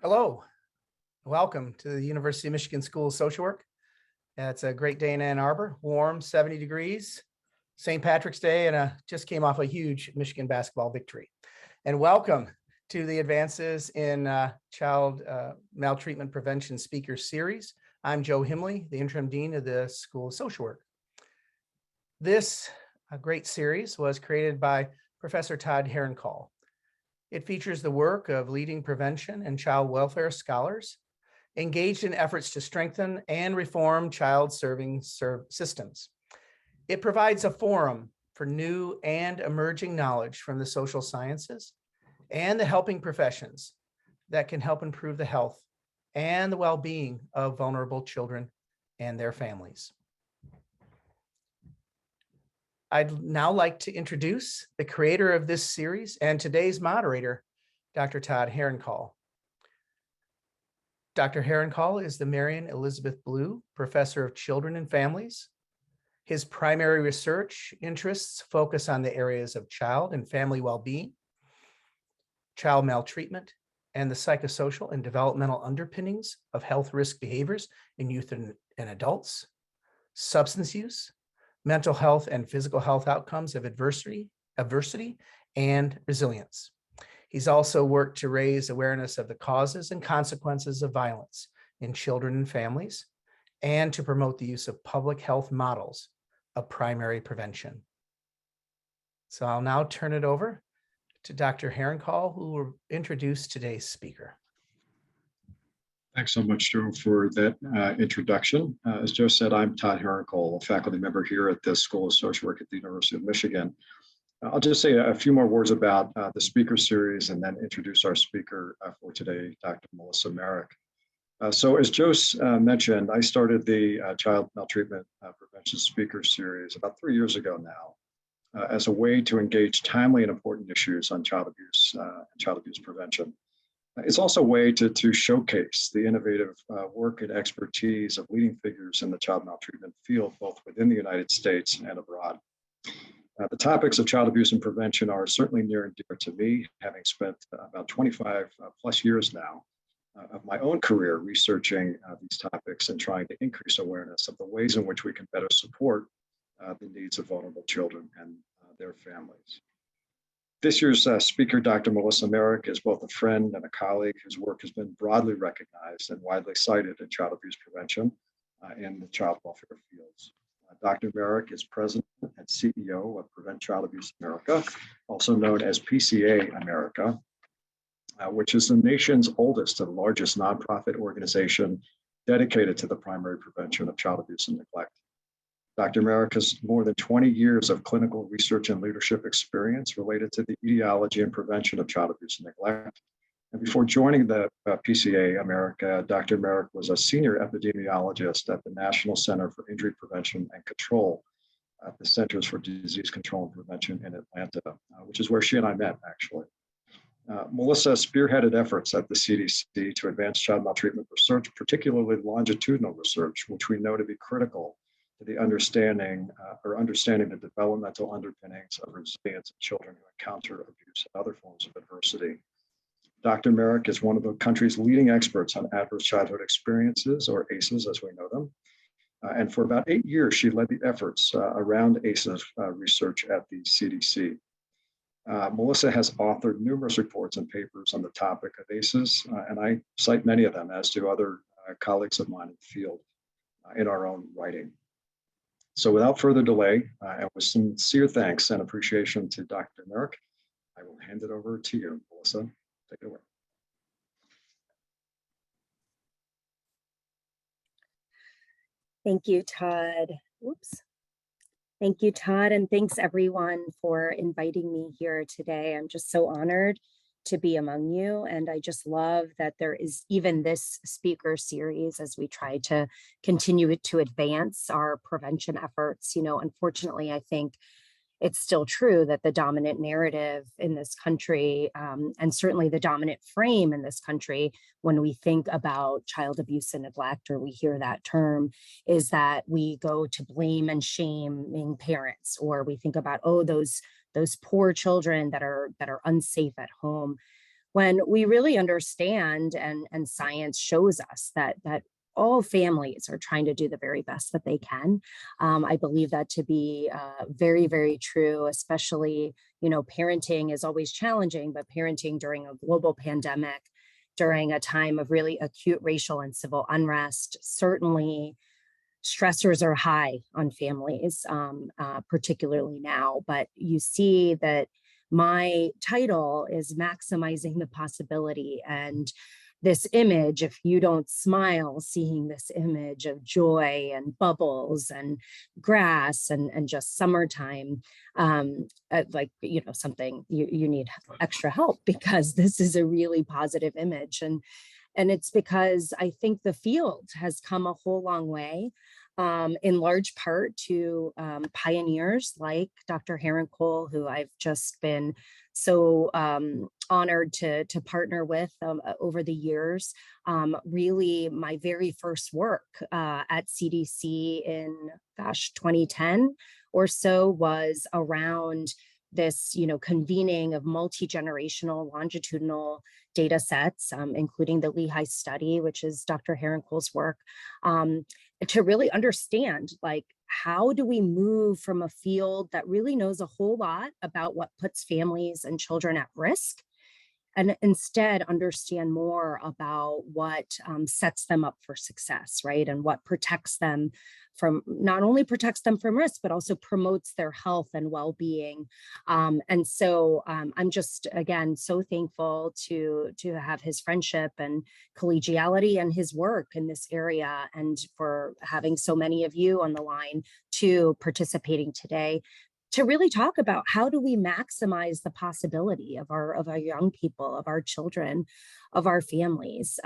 Hello, welcome to the University of Michigan School of Social Work. It's a great day in Ann Arbor, warm, 70 degrees, St. Patrick's Day, and just came off a huge Michigan basketball victory. And welcome to the Advances in Child Maltreatment Prevention Speaker Series. I'm Joe Himley, the Interim Dean of the School of Social Work. This great series was created by Professor Todd Herrenkohl. It features the work of leading prevention and child welfare scholars engaged in efforts to strengthen and reform child-serving systems. It provides a forum for new and emerging knowledge from the social sciences and the helping professions that can help improve the health and the well-being of vulnerable children and their families. I'd now like to introduce the creator of this series and today's moderator, Dr. Todd Herrenkohl. Dr. Herrenkohl is the Marion Elizabeth Blue Professor of Children and Families. His primary research interests focus on the areas of child and family well-being, child maltreatment, and the psychosocial and developmental underpinnings of health risk behaviors in youth and adults, substance use, mental health and physical health outcomes of adversity, and resilience. He's also worked to raise awareness of the causes and consequences of violence in children and families, and to promote the use of public health models of primary prevention. So I'll now turn it over to Dr. Herrenkohl, who will introduce today's speaker. Thanks so much, Joe, for that introduction. As Joe said, I'm Todd Herrenkohl, a faculty member here at the School of Social Work at the University of Michigan. I'll just say a few more words about the speaker series and then introduce our speaker for today, Dr. Melissa Merrick. So as Joe mentioned, I started the Child Maltreatment Prevention Speaker Series about 3 years ago now as a way to engage timely and important issues on child abuse and child abuse prevention. It's also a way to showcase the innovative work and expertise of leading figures in the child maltreatment field, both within the United States and abroad. The topics of child abuse and prevention are certainly near and dear to me, having spent about 25 plus years now of my own career researching these topics and trying to increase awareness of the ways in which we can better support the needs of vulnerable children and their families. This year's speaker, Dr. Melissa Merrick, is both a friend and a colleague whose work has been broadly recognized and widely cited in child abuse prevention in the child welfare fields. Dr. Merrick is president and CEO of Prevent Child Abuse America, also known as PCA America, which is the nation's oldest and largest nonprofit organization dedicated to the primary prevention of child abuse and neglect. Dr. Merrick has more than 20 years of clinical research and leadership experience related to the etiology and prevention of child abuse and neglect. And before joining the PCA America, Dr. Merrick was a senior epidemiologist at the National Center for Injury Prevention and Control at the Centers for Disease Control and Prevention in Atlanta, which is where she and I met, actually. Melissa spearheaded efforts at the CDC to advance child maltreatment research, particularly longitudinal research, which we know to be critical to the understanding the developmental underpinnings of resilience in children who encounter abuse and other forms of adversity. Dr. Merrick is one of the country's leading experts on adverse childhood experiences, or ACEs as we know them. And for about 8 years, she led the efforts around ACEs research at the CDC. Melissa has authored numerous reports and papers on the topic of ACEs, and I cite many of them, as do other colleagues of mine in the field in our own writing. So without further delay, and with sincere thanks and appreciation to Dr. Merrick, I will hand it over to you, Melissa. Take it away. Thank you, Todd. Oops. Thank you, Todd, and thanks everyone for inviting me here today. I'm just so honored to be among you, and I just love that there is even this speaker series as we try to continue to advance our prevention efforts. You know, unfortunately, I think it's still true that the dominant narrative in this country, and certainly the dominant frame in this country, when we think about child abuse and neglect, or we hear that term, is that we go to blame and shaming parents, or we think about, oh, those poor children that are unsafe at home. when we really understand and science shows us that all families are trying to do the very best that they can. I believe that to be very, very true, especially, parenting is always challenging, but parenting during a global pandemic, during a time of really acute racial and civil unrest, certainly stressors are high on families, particularly now. But you see that my title is maximizing the possibility, and this image, if you don't smile seeing this image of joy and bubbles and grass and just summertime, something you need extra help, because this is a really positive image. And it's because I think the field has come a whole long way, in large part to pioneers like Dr. Herrenkohl, who I've just been so honored to partner with over the years. Really, my very first work at CDC in, 2010 or so was around this, convening of multi-generational longitudinal data sets, including the Lehigh study, which is Dr. Herrenkohl's work, to really understand, like, how do we move from a field that really knows a whole lot about what puts families and children at risk, and instead understand more about what sets them up for success, right? And what protects them from, not only protects them from risk, but also promotes their health and well-being. And so I'm just, again, so thankful to have his friendship and collegiality and his work in this area, and for having so many of you on the line to participating today, to really talk about how do we maximize the possibility of our young people, of our children, of our families.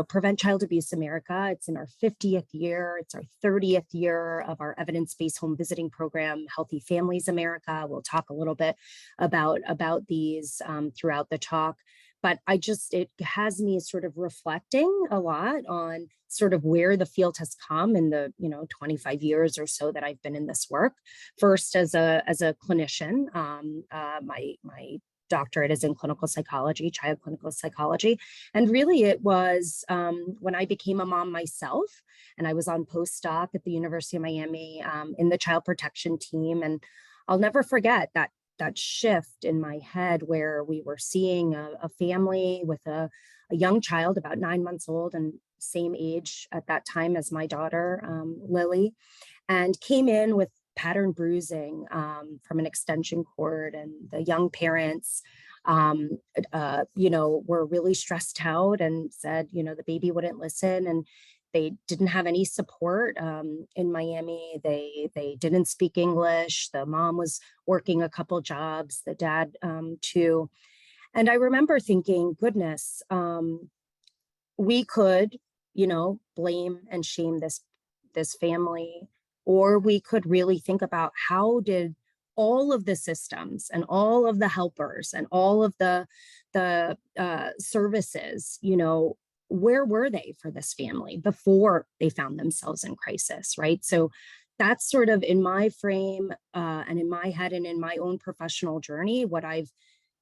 Prevent Child Abuse America, it's in our 50th year. It's our 30th year of our evidence-based home visiting program, Healthy Families America. We'll talk a little bit about these throughout the talk. But it has me sort of reflecting a lot on sort of where the field has come in the 25 years or so that I've been in this work. First, as a clinician, my doctorate is in clinical psychology, child clinical psychology, and really it was when I became a mom myself, and I was on postdoc at the University of Miami in the child protection team, and I'll never forget that shift in my head where we were seeing a family with a young child about 9 months old and same age at that time as my daughter, Lily, and came in with pattern bruising from an extension cord, and the young parents were really stressed out and said, the baby wouldn't listen, and they didn't have any support in Miami. They didn't speak English. The mom was working a couple jobs, the dad too. And I remember thinking, goodness, we could, blame and shame this family, or we could really think about how did all of the systems and all of the helpers and all of the services, where were they for this family before they found themselves in crisis, right? So that's sort of in my frame and in my head and in my own professional journey, what I've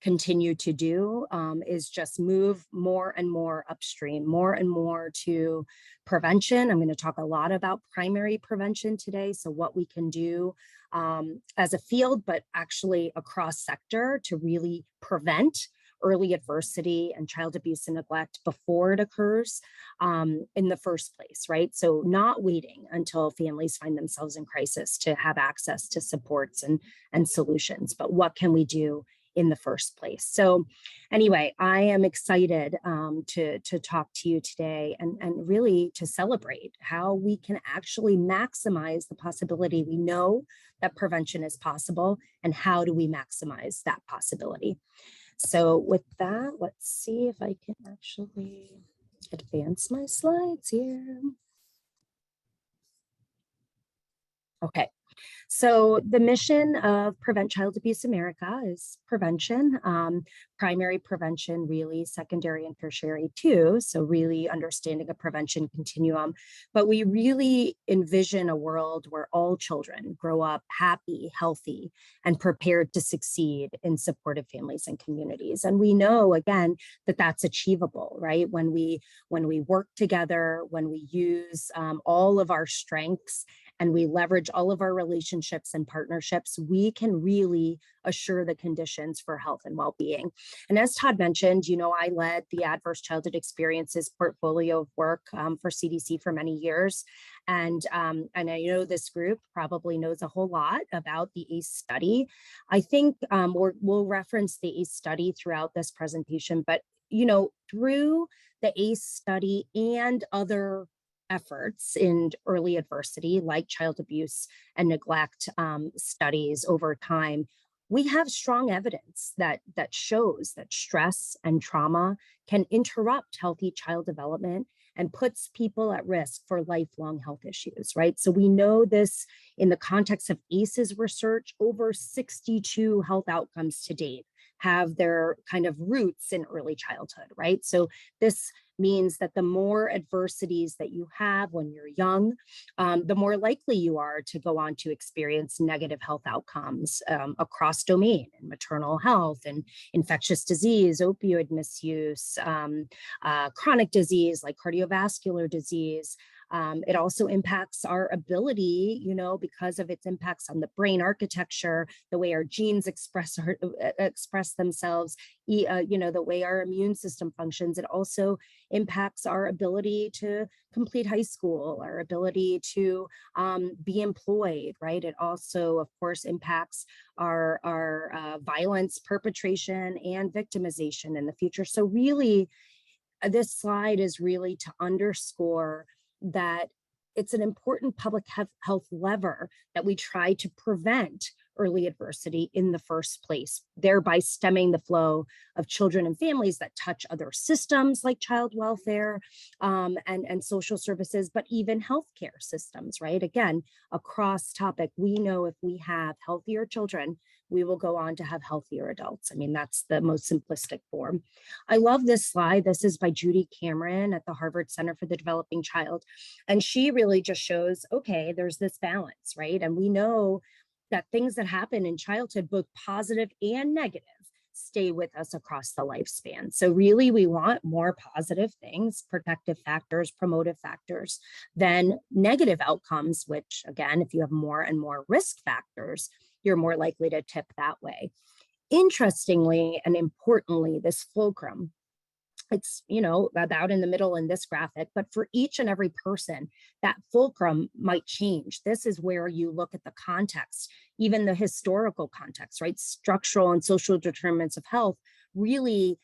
continued to do is just move more and more upstream, more and more to prevention. I'm going to talk a lot about primary prevention today. So what we can do as a field, but actually across sector to really prevent early adversity and child abuse and neglect before it occurs in the first place, right? So not waiting until families find themselves in crisis to have access to supports and solutions, but what can we do in the first place? So anyway, I am excited to talk to you today and really to celebrate how we can actually maximize the possibility. We know that prevention is possible, and how do we maximize that possibility? So with that, let's see if I can actually advance my slides here. Okay. So the mission of Prevent Child Abuse America is prevention, primary prevention, really secondary and tertiary too. So really understanding a prevention continuum, but we really envision a world where all children grow up happy, healthy, and prepared to succeed in supportive families and communities. And we know, again, that that's achievable, right? When we work together, when we use all of our strengths and we leverage all of our relationships and partnerships, we can really assure the conditions for health and well-being. And as Todd mentioned, I led the Adverse Childhood Experiences portfolio of work for CDC for many years. And I know this group probably knows a whole lot about the ACE study. I think we'll reference the ACE study throughout this presentation, but through the ACE study and other efforts in early adversity, like child abuse and neglect studies over time, we have strong evidence that shows that stress and trauma can interrupt healthy child development and puts people at risk for lifelong health issues, right? So we know this in the context of ACE's research. Over 62 health outcomes to date have their kind of roots in early childhood, right? So this means that the more adversities that you have when you're young, the more likely you are to go on to experience negative health outcomes across domain and maternal health and infectious disease, opioid misuse, chronic disease like cardiovascular disease. It also impacts our ability, because of its impacts on the brain architecture, the way our genes express themselves, the way our immune system functions. It also impacts our ability to complete high school, our ability to be employed, right? It also, of course, impacts our violence perpetration and victimization in the future. So really, this slide is really to underscore that it's an important public health lever that we try to prevent early adversity in the first place, thereby stemming the flow of children and families that touch other systems like child welfare and social services, but even healthcare systems, right? Again, across topic, we know if we have healthier children, we will go on to have healthier adults. I mean, that's the most simplistic form. I love this slide. This is by Judy Cameron at the Harvard Center for the Developing Child. And she really just shows, okay, there's this balance, right? And we know that things that happen in childhood, both positive and negative, stay with us across the lifespan. So really, we want more positive things, protective factors, promotive factors, than negative outcomes, which again, if you have more and more risk factors, you're more likely to tip that way. Interestingly and importantly, this fulcrum, it's, about in the middle in this graphic, but for each and every person, that fulcrum might change. This is where you look at the context, even the historical context, right? Structural and social determinants of health really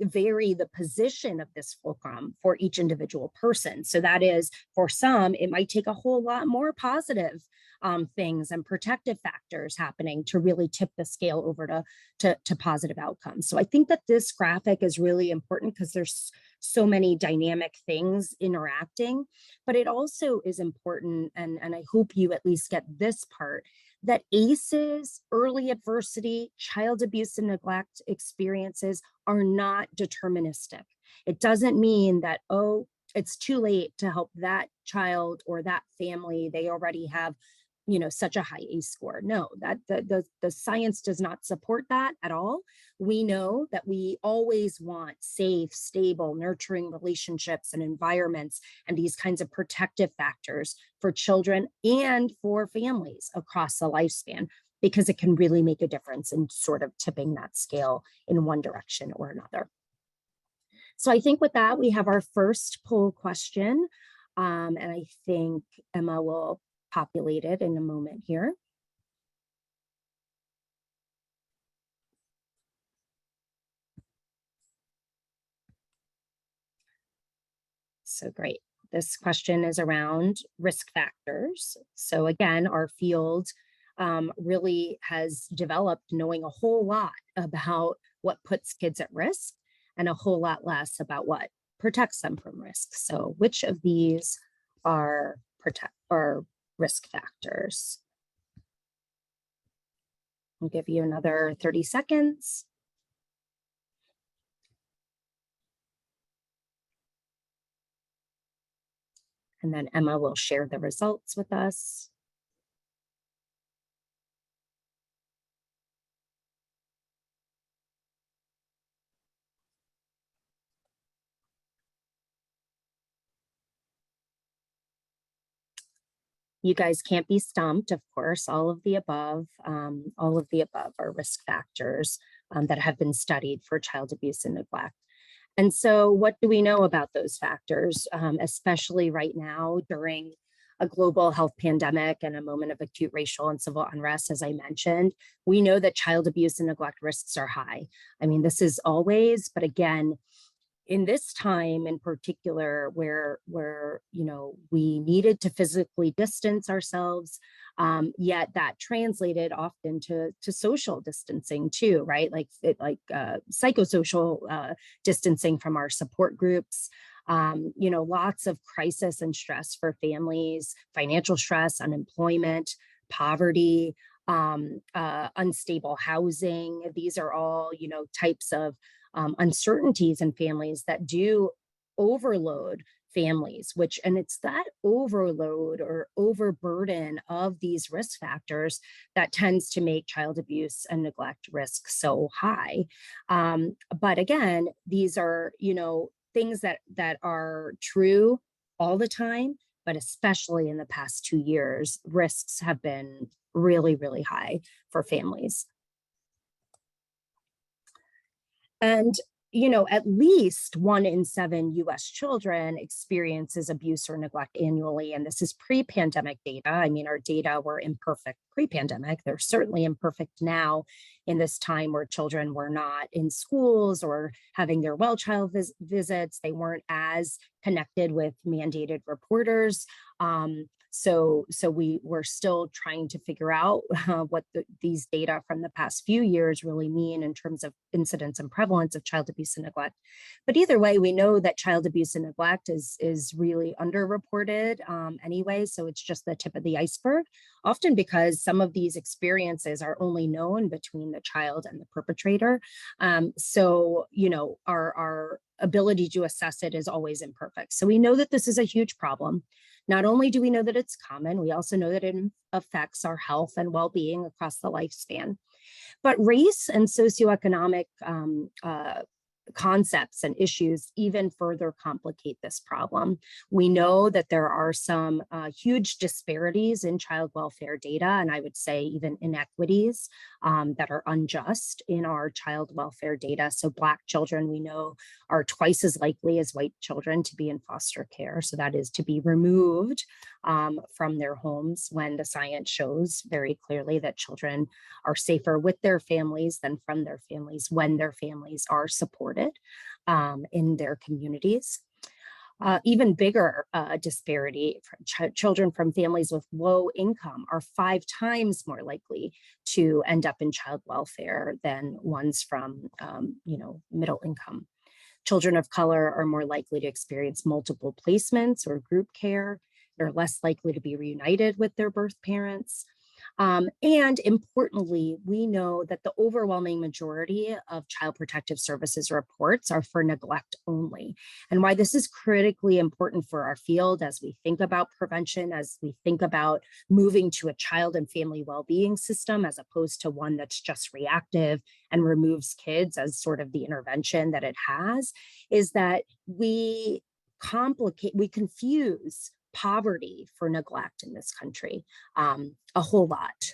vary the position of this fulcrum for each individual person. So that is, for some, it might take a whole lot more positive things and protective factors happening to really tip the scale over to positive outcomes. So I think that this graphic is really important because there's so many dynamic things interacting, but it also is important, and I hope you at least get this part, that ACEs, early adversity, child abuse and neglect experiences are not deterministic. It doesn't mean that, oh, it's too late to help that child or that family. They already have, such a high ACE score. No, that the science does not support that at all. We know that we always want safe, stable, nurturing relationships and environments and these kinds of protective factors for children and for families across the lifespan, because it can really make a difference in sort of tipping that scale in one direction or another. So I think with that, we have our first poll question. And I think Emma will populate it in a moment here. So great. This question is around risk factors. So again, our field really has developed knowing a whole lot about what puts kids at risk and a whole lot less about what protects them from risk. So which of these are risk factors? I'll give you another 30 seconds. And then Emma will share the results with us. You guys can't be stumped, of course. All of the above are risk factors that have been studied for child abuse and neglect. And so what do we know about those factors, especially right now during a global health pandemic and a moment of acute racial and civil unrest, as I mentioned? We know that child abuse and neglect risks are high. I mean, this is always, but again, in this time in particular where we needed to physically distance ourselves, yet that translated often to social distancing too, right? Like psychosocial distancing from our support groups. Lots of crisis and stress for families, financial stress, unemployment, poverty, unstable housing. These are all, types of uncertainties in families that do overload families, and it's that overload or overburden of these risk factors that tends to make child abuse and neglect risk so high. But again, these are, things that are true all the time, but especially in the past 2 years, risks have been really, really high for families. And, at least 1 in 7 US children experiences abuse or neglect annually. And this is pre-pandemic data. I mean, our data were imperfect pre-pandemic. They're certainly imperfect now in this time where children were not in schools or having their well child visits. They weren't as connected with mandated reporters. So we were still trying to figure out what these data from the past few years really mean in terms of incidence and prevalence of child abuse and neglect. But either way, we know that child abuse and neglect is really underreported anyway. So it's just the tip of the iceberg, often because some of these experiences are only known between the child and the perpetrator. So our ability to assess it is always imperfect. So we know that this is a huge problem. Not only do we know that it's common, we also know that it affects our health and well-being across the lifespan. But race and socioeconomic concepts and issues even further complicate this problem. We know that there are some huge disparities in child welfare data, and I would say even inequities that are unjust in our child welfare data. So Black children, we know, are twice as likely as white children to be in foster care. So that is to be removed from their homes, when the science shows very clearly that children are safer with their families than from their families when their families are supported in their communities. Even bigger disparity, children from families with low income are 5 times more likely to end up in child welfare than ones from middle income. Children of color are more likely to experience multiple placements or group care. They're less likely to be reunited with their birth parents. And importantly, we know that the overwhelming majority of Child Protective Services reports are for neglect only. And why this is critically important for our field as we think about prevention, as we think about moving to a child and family well-being system, as opposed to one that's just reactive and removes kids as sort of the intervention that it has, is that we confuse poverty for neglect in this country a whole lot,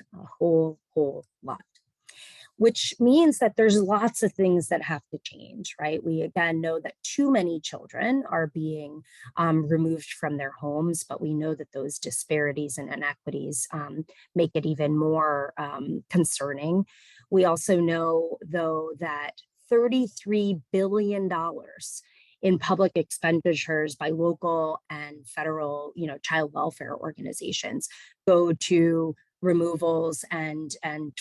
which means that there's lots of things that have to change, right? We again know that too many children are being removed from their homes, but we know that those disparities and inequities make it even more concerning. We also know, though, that $33 billion in public expenditures by local and federal, child welfare organizations go to removals and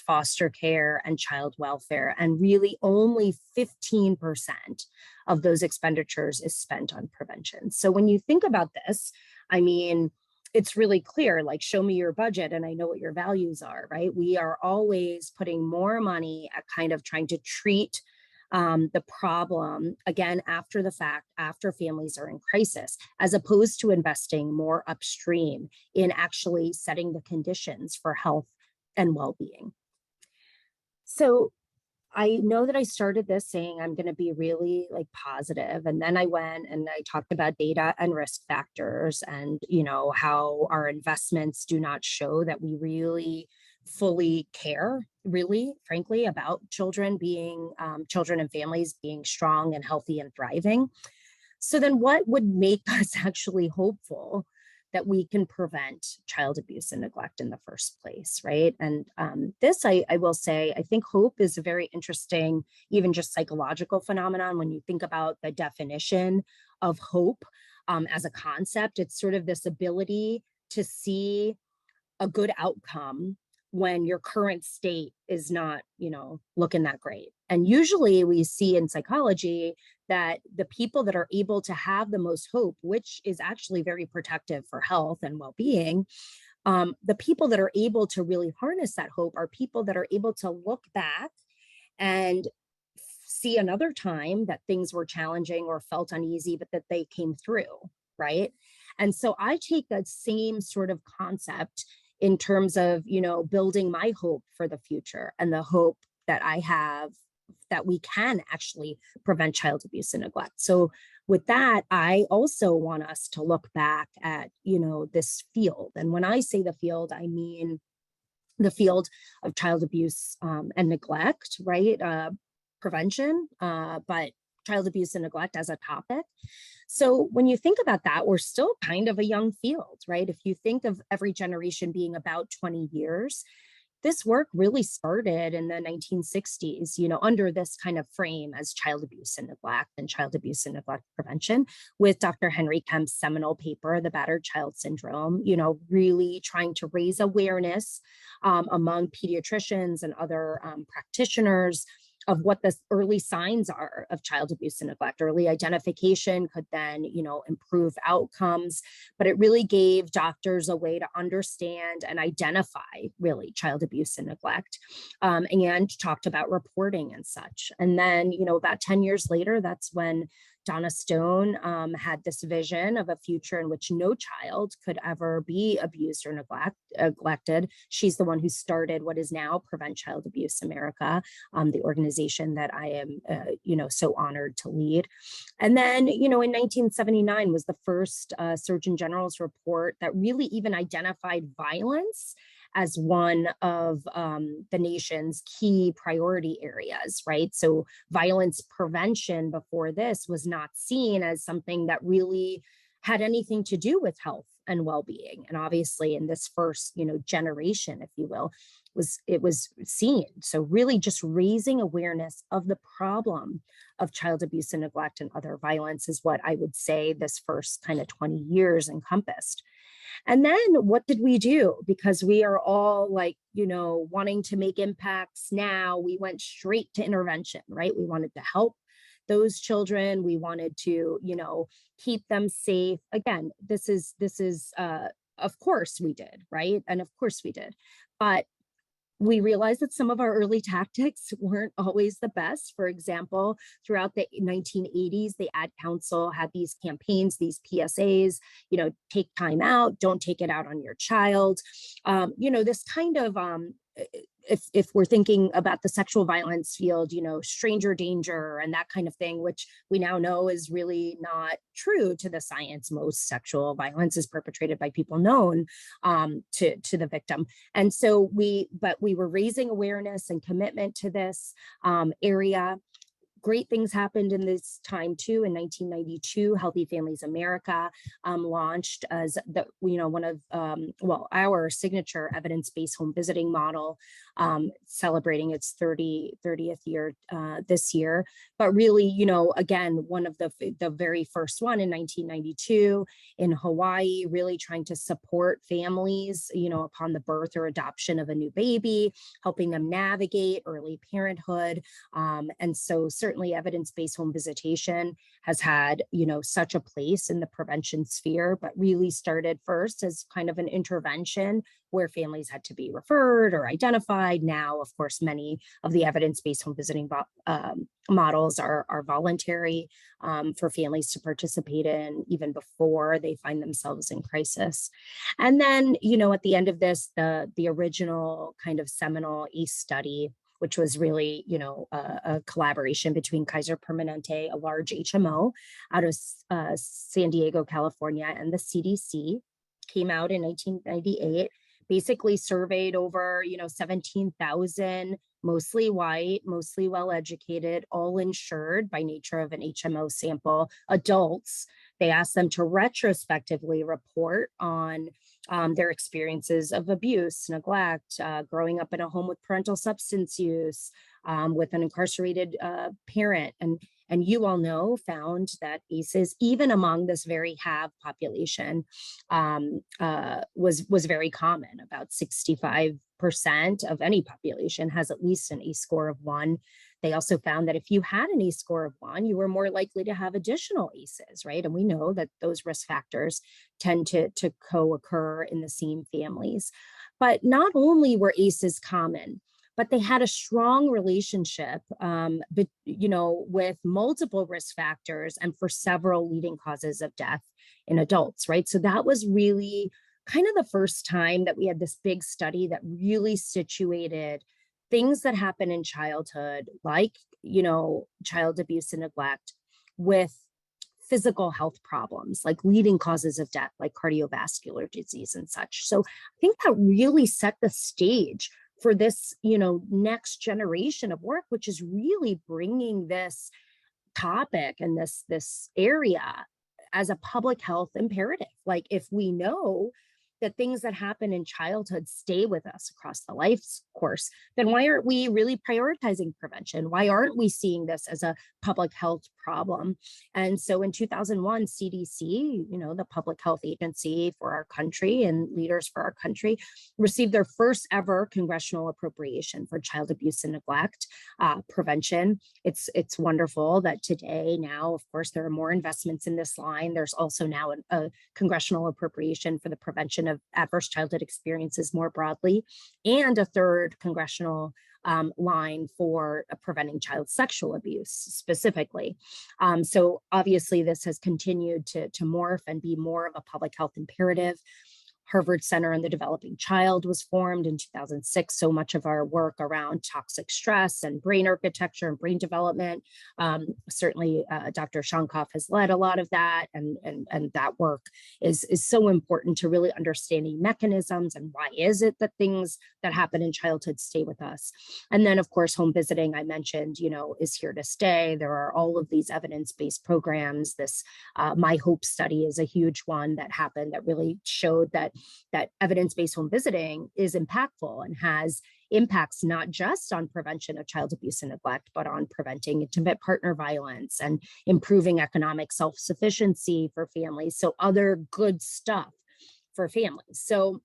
foster care and child welfare. And really only 15% of those expenditures is spent on prevention. So when you think about this, I mean, it's really clear, like, show me your budget and I know what your values are, right? We are always putting more money at kind of trying to treat the problem again after the fact, after families are in crisis, as opposed to investing more upstream in actually setting the conditions for health and well-being. So I know that I started this saying I'm going to be really like positive, and then I went and I talked about data and risk factors, and how our investments do not show that we really fully care, really, frankly, about children and families being strong and healthy and thriving. So then what would make us actually hopeful that we can prevent child abuse and neglect in the first place, right? And this, I will say, I think hope is a very interesting, even just psychological phenomenon. When you think about the definition of hope as a concept, it's sort of this ability to see a good outcome when your current state is not, looking that great. And usually we see in psychology that the people that are able to have the most hope, which is actually very protective for health and well-being, the people that are able to really harness that hope are people that are able to look back and see another time that things were challenging or felt uneasy, but that they came through, right? And so I take that same sort of concept in terms of, building my hope for the future and the hope that I have that we can actually prevent child abuse and neglect. So with that, I also want us to look back at, this field. And when I say the field, I mean the field of child abuse and neglect, right? Prevention, but child abuse and neglect as a topic. So when you think about that, we're still kind of a young field, right? If you think of every generation being about 20 years, this work really started in the 1960s, under this kind of frame as child abuse and child abuse and neglect prevention, with Dr. Henry Kemp's seminal paper, The Battered Child Syndrome, really trying to raise awareness among pediatricians and other practitioners of what the early signs are of child abuse and neglect. Early identification could then, improve outcomes, but it really gave doctors a way to understand and identify really child abuse and neglect, and talked about reporting and such. And then, about 10 years later, that's when Donna Stone had this vision of a future in which no child could ever be abused or neglected. She's the one who started what is now Prevent Child Abuse America, the organization that I am, so honored to lead. And then, in 1979 was the first Surgeon General's report that really even identified violence as one of the nation's key priority areas, right? So violence prevention before this was not seen as something that really had anything to do with health and well-being. And obviously in this first, generation, if you will, it was seen. So really just raising awareness of the problem of child abuse and neglect and other violence is what I would say this first kind of 20 years encompassed. And then what did we do? Because we are all like, wanting to make impacts now, we went straight to intervention, right? We wanted to help those children. We wanted to, keep them safe. Again, this is of course we did, right? And of course we did. But we realized that some of our early tactics weren't always the best. For example, throughout the 1980s, the Ad Council had these campaigns, these PSAs, take time out, don't take it out on your child. This kind of, if we're thinking about the sexual violence field, stranger danger and that kind of thing, which we now know is really not true to the science. Most sexual violence is perpetrated by people known to the victim. And so we were raising awareness and commitment to this area. Great things happened in this time too. In 1992, Healthy Families America launched as one of our signature evidence-based home visiting model celebrating its 30th year this year. But really, you know, again, one of the very first one in 1992 in Hawaii, really trying to support families, you know, upon the birth or adoption of a new baby, helping them navigate early parenthood. And so certainly evidence-based home visitation has had, you know, such a place in the prevention sphere, but really started first as kind of an intervention where families had to be referred or identified. Now, of course, many of the evidence-based home visiting models are voluntary for families to participate in even before they find themselves in crisis. And then, you know, at the end of this, the original kind of seminal ACE study, which was really, you know, a collaboration between Kaiser Permanente, a large HMO out of San Diego, California, and the CDC, came out in 1998, basically surveyed over, you know, 17,000, mostly white, mostly well-educated, all insured by nature of an HMO sample, adults. They asked them to retrospectively report on their experiences of abuse, neglect, growing up in a home with parental substance use, with an incarcerated parent. And you all know, found that ACEs, even among this very have population, was very common. About 65% of any population has at least an ACE score of 1. They also found that if you had an ACE score of 1, you were more likely to have additional ACEs, right? And we know that those risk factors tend to co-occur in the same families. But not only were ACEs common, but they had a strong relationship, you know, with multiple risk factors and for several leading causes of death in adults, right? So that was really kind of the first time that we had this big study that really situated things that happen in childhood, like, you know, child abuse and neglect, with physical health problems, like leading causes of death, like cardiovascular disease and such. So I think that really set the stage for this, you know, next generation of work, which is really bringing this topic and this area as a public health imperative. Like, if we know that things that happen in childhood stay with us across the life course, then why aren't we really prioritizing prevention? Why aren't we seeing this as a public health problem? And so in 2001, CDC, you know, the public health agency for our country and leaders for our country, received their first ever congressional appropriation for child abuse and neglect prevention. It's wonderful that today, now, of course, there are more investments in this line. There's also now a congressional appropriation for the prevention of adverse childhood experiences more broadly, and a third congressional line for preventing child sexual abuse specifically. So obviously this has continued to morph and be more of a public health imperative. Harvard Center on the Developing Child was formed in 2006. So much of our work around toxic stress and brain architecture and brain development, certainly Dr. Shankoff has led a lot of that, and that work is so important to really understanding mechanisms and why is it that things that happen in childhood stay with us. And then, of course, home visiting, I mentioned, you know, is here to stay. There are all of these evidence-based programs. This My Hope study is a huge one that happened that really showed that evidence-based home visiting is impactful and has impacts not just on prevention of child abuse and neglect, but on preventing intimate partner violence and improving economic self-sufficiency for families. So other good stuff for families. So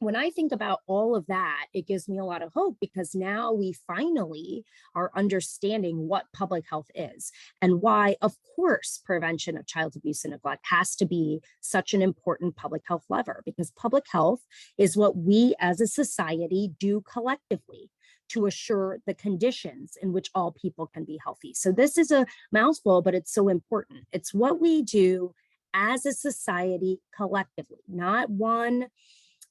when I think about all of that, it gives me a lot of hope, because now we finally are understanding what public health is and why, of course, prevention of child abuse and neglect has to be such an important public health lever, because public health is what we as a society do collectively to assure the conditions in which all people can be healthy. So this is a mouthful, but it's so important. It's what we do as a society collectively, not one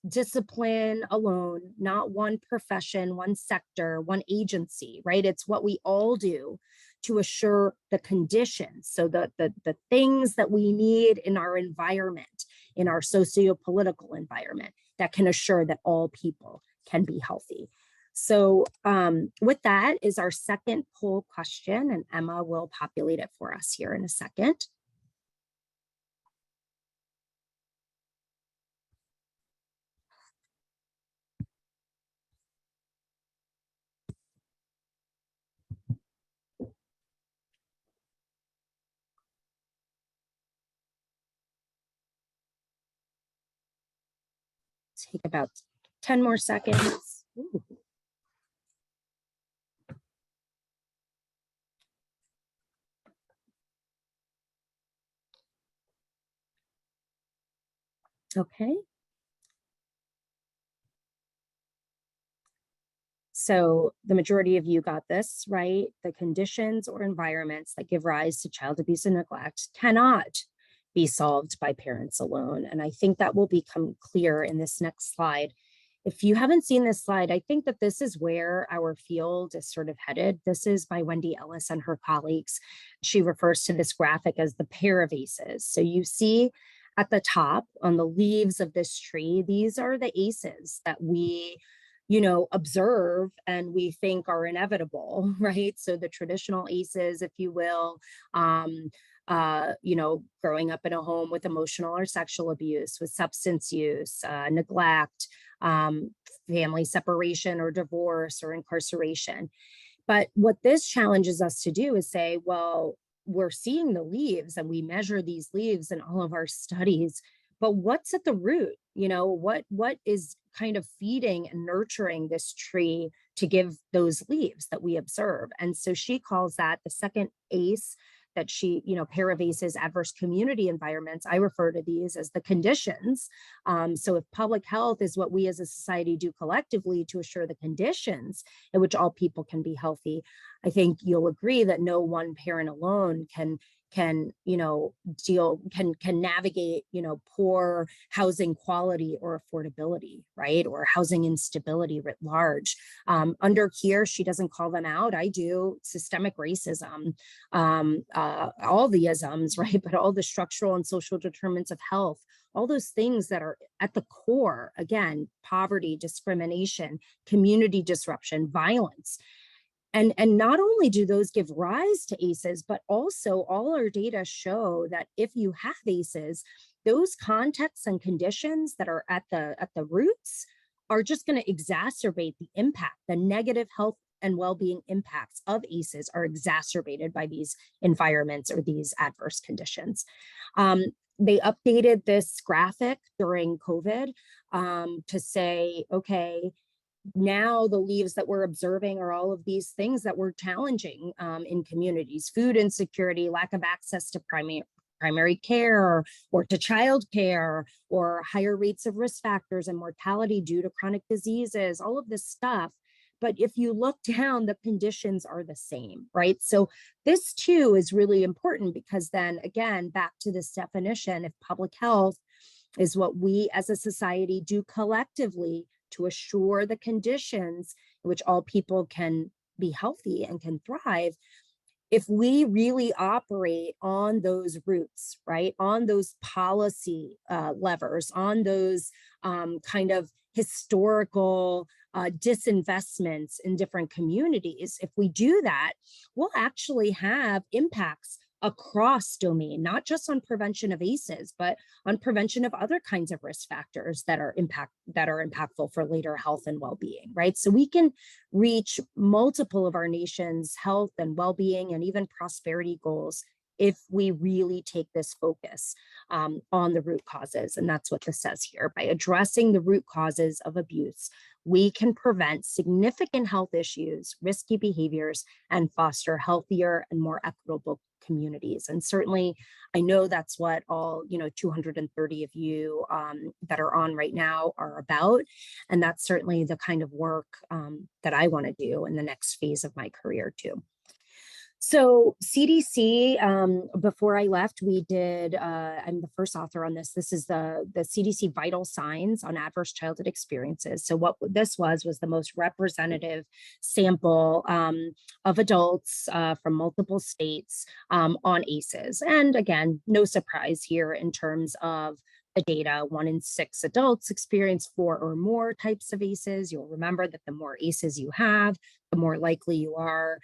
discipline alone, not one profession, one sector, one agency, right? It's what we all do to assure the conditions. So the things that we need in our environment, in our socio-political environment, that can assure that all people can be healthy. So with that is our second poll question, and Emma will populate it for us here in a second. take about 10 more seconds. Ooh. Okay. So the majority of you got this, right? The conditions or environments that give rise to child abuse and neglect cannot be solved by parents alone. And I think that will become clear in this next slide. If you haven't seen this slide, I think that this is where our field is sort of headed. This is by Wendy Ellis and her colleagues. She refers to this graphic as the pair of ACEs. So you see at the top on the leaves of this tree, these are the ACEs that we observe and we think are inevitable, right? So the traditional ACEs, if you will, growing up in a home with emotional or sexual abuse, with substance use, neglect, family separation or divorce or incarceration. But what this challenges us to do is say, well, we're seeing the leaves and we measure these leaves in all of our studies, but what's at the root? What is kind of feeding and nurturing this tree to give those leaves that we observe? And so she calls that the second ACE that she, pair of ACEs, adverse community environments. I refer to these as the conditions. So if public health is what we as a society do collectively to assure the conditions in which all people can be healthy, I think you'll agree that no one parent alone can navigate, poor housing quality or affordability, right? Or housing instability writ large. Under here, she doesn't call them out. I do. Systemic racism, all the isms, right? But all the structural and social determinants of health, all those things that are at the core, again, poverty, discrimination, community disruption, violence. And not only do those give rise to ACEs, but also all our data show that if you have ACEs, those contexts and conditions that are at the roots are just going to exacerbate the impact. The negative health and well-being impacts of ACEs are exacerbated by these environments or these adverse conditions. They updated this graphic during COVID to say, okay, now the leaves that we're observing are all of these things that we're challenging in communities: food insecurity, lack of access to primary care or to child care, or higher rates of risk factors and mortality due to chronic diseases, all of this stuff. But if you look down, the conditions are the same, right? So this too is really important, because then again, back to this definition, if public health is what we as a society do collectively to assure the conditions in which all people can be healthy and can thrive, if we really operate on those roots, right, on those policy levers, on those kind of historical disinvestments in different communities, if we do that, we'll actually have impacts across domain, not just on prevention of ACEs, but on prevention of other kinds of risk factors that are impactful for later health and well-being, right? So we can reach multiple of our nation's health and well-being and even prosperity goals if we really take this focus on the root causes. And that's what this says here. By addressing the root causes of abuse, we can prevent significant health issues, risky behaviors, and foster healthier and more equitable communities. And certainly, I know that's what all 230 of you that are on right now are about. And that's certainly the kind of work that I want to do in the next phase of my career too. So CDC, before I left, we did, I'm the first author on this. This is the CDC Vital Signs on Adverse Childhood Experiences. So what this was the most representative sample of adults from multiple states on ACEs. And again, no surprise here in terms of the data. 1 in 6 adults experience 4 or more types of ACEs. You'll remember that the more ACEs you have, the more likely you are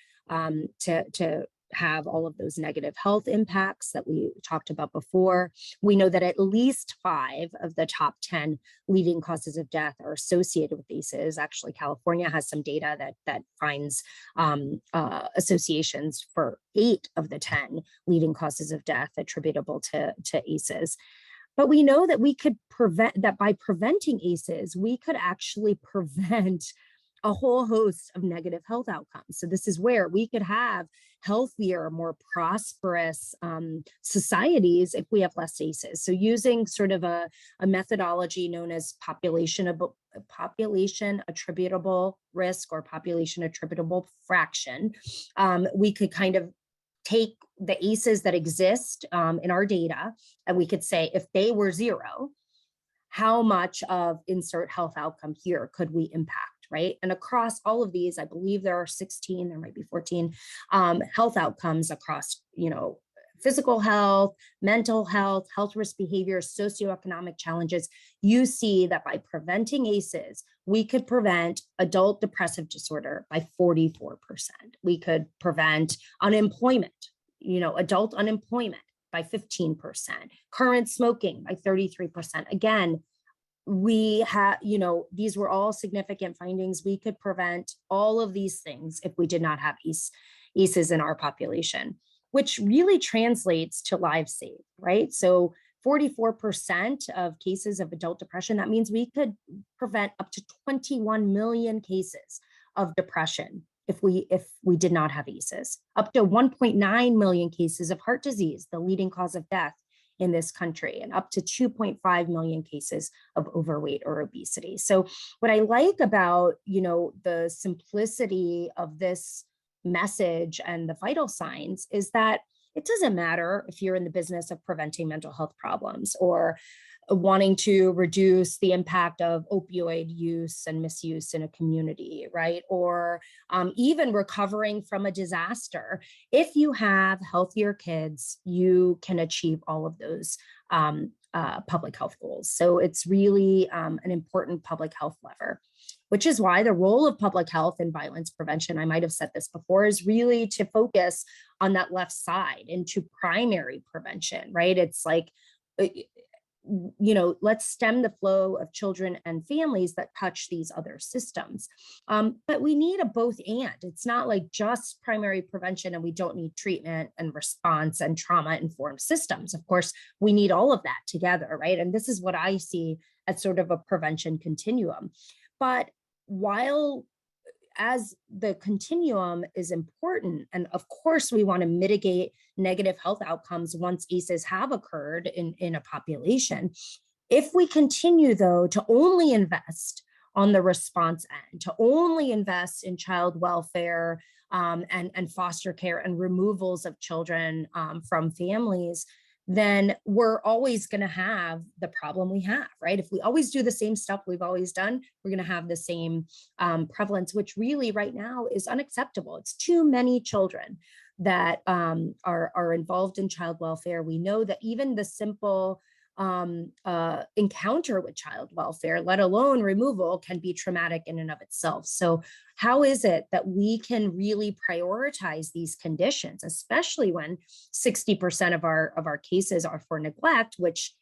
to have all of those negative health impacts that we talked about before. We know that at least 5 of the top 10 leading causes of death are associated with ACEs. Actually, California has some data that finds associations for 8 of the 10 leading causes of death attributable to ACEs. But we know that we could prevent that by preventing ACEs, we could actually prevent a whole host of negative health outcomes. So this is where we could have healthier, more prosperous societies if we have less ACEs. So using sort of a methodology known as population attributable risk or population attributable fraction, we could kind of take the ACEs that exist in our data, and we could say if they were 0, how much of insert health outcome here could we impact, right? And across all of these, I believe there are 16, there might be 14 health outcomes across, physical health, mental health, health risk behaviors, socioeconomic challenges. You see that by preventing ACEs, we could prevent adult depressive disorder by 44%. We could prevent unemployment, adult unemployment by 15%, current smoking by 33%. Again, we have, these were all significant findings. We could prevent all of these things if we did not have ACEs in our population, which really translates to lives saved, right? So 44% of cases of adult depression, that means we could prevent up to 21 million cases of depression if we did not have ACEs, up to 1.9 million cases of heart disease, the leading cause of death in this country, and up to 2.5 million cases of overweight or obesity. So what I like about, the simplicity of this message and the vital signs is that it doesn't matter if you're in the business of preventing mental health problems or wanting to reduce the impact of opioid use and misuse in a community, right? Or even recovering from a disaster. If you have healthier kids, you can achieve all of those public health goals. So it's really an important public health lever, which is why the role of public health and violence prevention, I might have said this before, is really to focus on that left side into primary prevention, right? It's like, let's stem the flow of children and families that touch these other systems. But we need a both and. It's not like just primary prevention and we don't need treatment and response and trauma-informed systems. Of course, we need all of that together, right? And this is what I see as sort of a prevention continuum. But while as the continuum is important, and of course we want to mitigate negative health outcomes once ACEs have occurred in a population, if we continue though to only invest on the response end, to only invest in child welfare and foster care and removals of children from families, then we're always going to have the problem we have, right? If we always do the same stuff we've always done, we're going to have the same prevalence, which really right now is unacceptable. It's too many children that are involved in child welfare. We know that even the simple encounter with child welfare, let alone removal, can be traumatic in and of itself. So how is it that we can really prioritize these conditions, especially when 60% of our cases are for neglect, which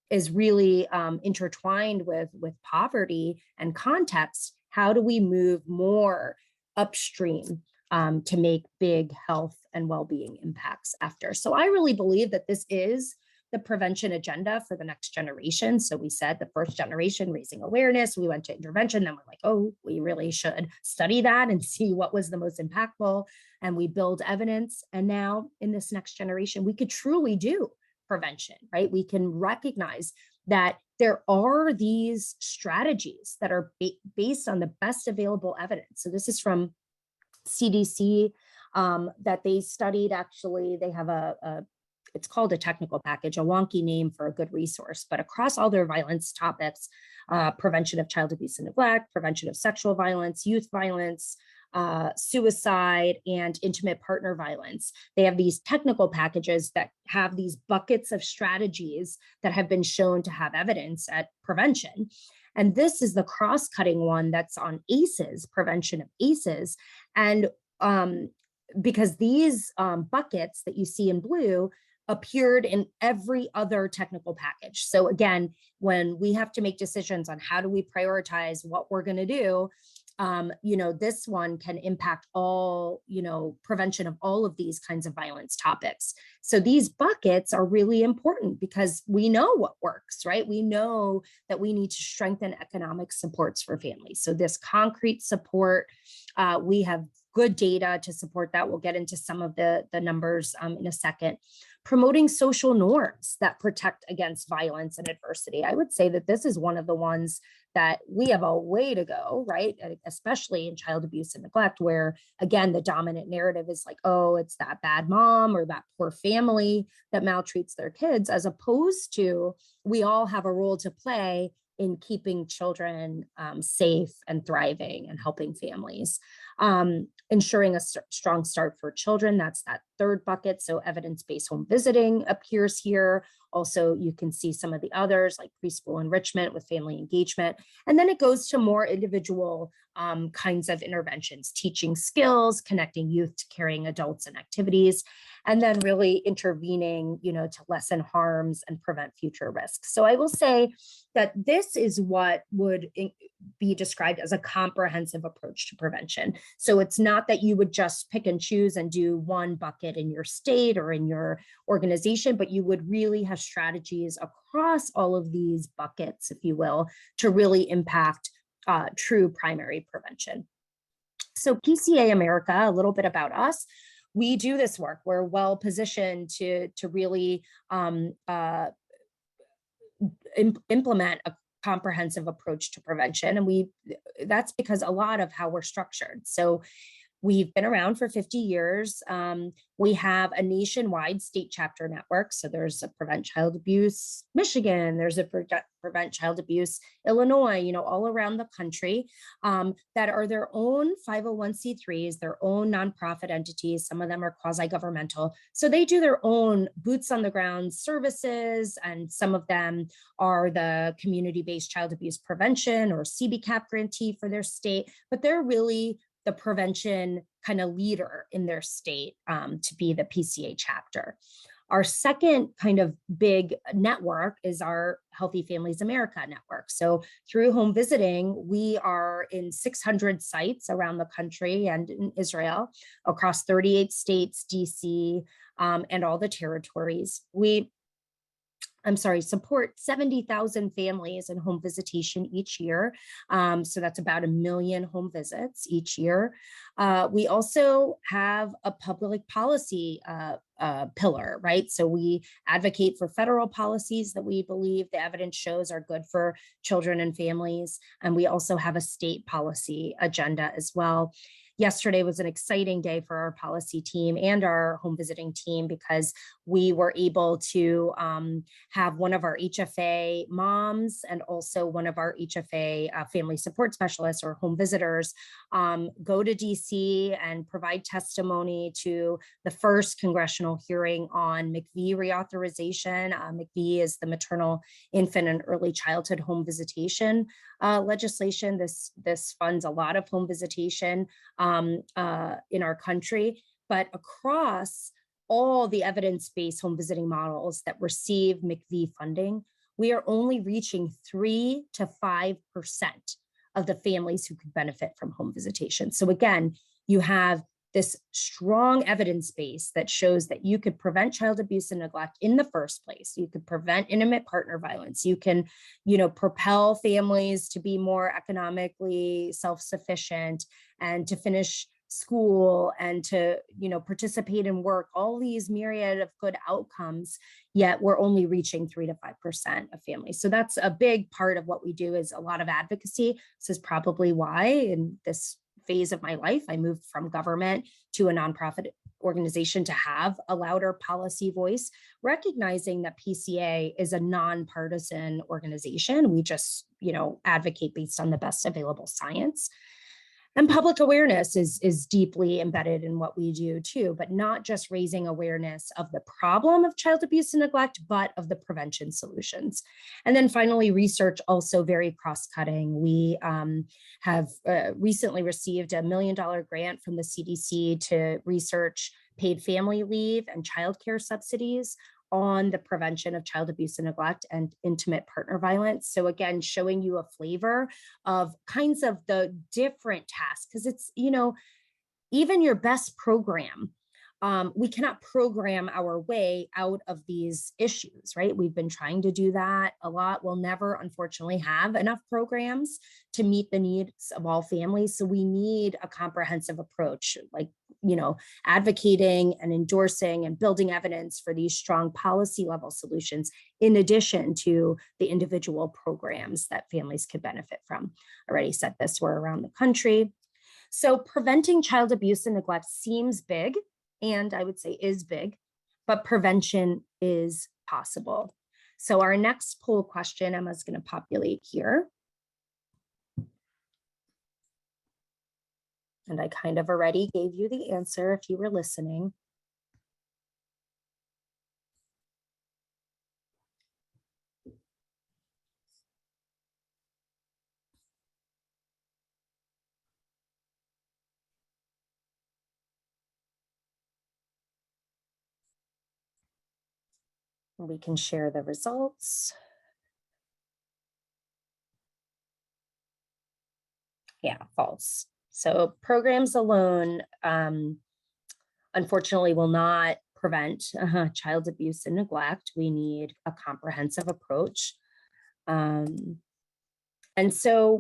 is really intertwined with poverty and context? How do we move more upstream to make big health and well-being impacts after? So I really believe that this is the prevention agenda for the next generation. So we said the first generation raising awareness, we went to intervention, then we're like, oh, we really should study that and see what was the most impactful, and we build evidence. And now in this next generation, we could truly do prevention, right? We can recognize that there are these strategies that are based on the best available evidence. So this is from CDC that they studied. Actually, they have it's called a technical package, a wonky name for a good resource, but across all their violence topics, prevention of child abuse and neglect, prevention of sexual violence, youth violence, suicide, and intimate partner violence. They have these technical packages that have these buckets of strategies that have been shown to have evidence at prevention. And this is the cross-cutting one that's on ACEs, prevention of ACEs. And because these buckets that you see in blue appeared in every other technical package. So again, when we have to make decisions on how do we prioritize what we're going to do, this one can impact all, prevention of all of these kinds of violence topics. So these buckets are really important because we know what works, right? We know that we need to strengthen economic supports for families. So this concrete support, we have good data to support that. We'll get into some of the numbers in a second. Promoting social norms that protect against violence and adversity. I would say that this is one of the ones that we have a way to go, right? Especially in child abuse and neglect, where again, the dominant narrative is like, oh, it's that bad mom or that poor family that maltreats their kids, as opposed to we all have a role to play in keeping children safe and thriving and helping families. Ensuring a strong start for children, that's that third bucket. So evidence-based home visiting appears here. Also, you can see some of the others like preschool enrichment with family engagement. And then it goes to more individual kinds of interventions, teaching skills, connecting youth to caring adults and activities, and then really intervening, to lessen harms and prevent future risks. So I will say that this is what would be described as a comprehensive approach to prevention. So it's not that you would just pick and choose and do one bucket in your state or in your organization, but you would really have strategies across all of these buckets, if you will, to really impact true primary prevention. So PCA America, a little bit about us. We do this work. We're well positioned to really implement a comprehensive approach to prevention. And that's because a lot of how we're structured. So we've been around for 50 years. We have a nationwide state chapter network. So there's a Prevent Child Abuse Michigan, there's a Prevent Child Abuse Illinois, all around the country that are their own 501c3s, their own nonprofit entities. Some of them are quasi-governmental. So they do their own boots on the ground services, and some of them are the community-based child abuse prevention or CBCAP grantee for their state, but they're really the prevention kind of leader in their state to be the PCA chapter. Our second kind of big network is our Healthy Families America network. So through home visiting, we are in 600 sites around the country and in Israel, across 38 states, DC, and all the territories. We support 70,000 families in home visitation each year. So that's about 1 million home visits each year. We also have a public policy pillar, right? So we advocate for federal policies that we believe the evidence shows are good for children and families. And we also have a state policy agenda as well. Yesterday was an exciting day for our policy team and our home visiting team because we were able to have one of our HFA moms and also one of our HFA family support specialists or home visitors go to DC and provide testimony to the first congressional hearing on McVie reauthorization. McVie is the maternal, infant, and early childhood home visitation legislation. This funds a lot of home visitation in our country, but across all the evidence-based home visiting models that receive McVie funding, we are only reaching 3 to 5% of the families who could benefit from home visitation. So again, you have this strong evidence base that shows that you could prevent child abuse and neglect in the first place. You could prevent intimate partner violence. You can, propel families to be more economically self-sufficient and to finish school and to, participate in work, all these myriad of good outcomes, yet we're only reaching 3 to 5% of families. So that's a big part of what we do, is a lot of advocacy. This is probably why in this phase of my life, I moved from government to a nonprofit organization to have a louder policy voice, recognizing that PCA is a nonpartisan organization. We just, advocate based on the best available science. And public awareness is deeply embedded in what we do too, but not just raising awareness of the problem of child abuse and neglect, but of the prevention solutions. And then finally, research, also very cross-cutting. We have recently received $1 million grant from the CDC to research paid family leave and childcare subsidies. on the prevention of child abuse and neglect and intimate partner violence. So again, showing you a flavor of kinds of the different tasks, because it's, even your best program, we cannot program our way out of these issues, right? We've been trying to do that a lot. We'll never, unfortunately, have enough programs to meet the needs of all families. So we need a comprehensive approach, like, advocating and endorsing and building evidence for these strong policy level solutions, in addition to the individual programs that families could benefit from. I already said this, we're around the country. So preventing child abuse and neglect seems big, and I would say is big, but prevention is possible. So our next poll question, Emma's going to populate here. And I kind of already gave you the answer if you were listening. We can share the results. Yeah, false. So programs alone, unfortunately, will not prevent child abuse and neglect. We need a comprehensive approach. And so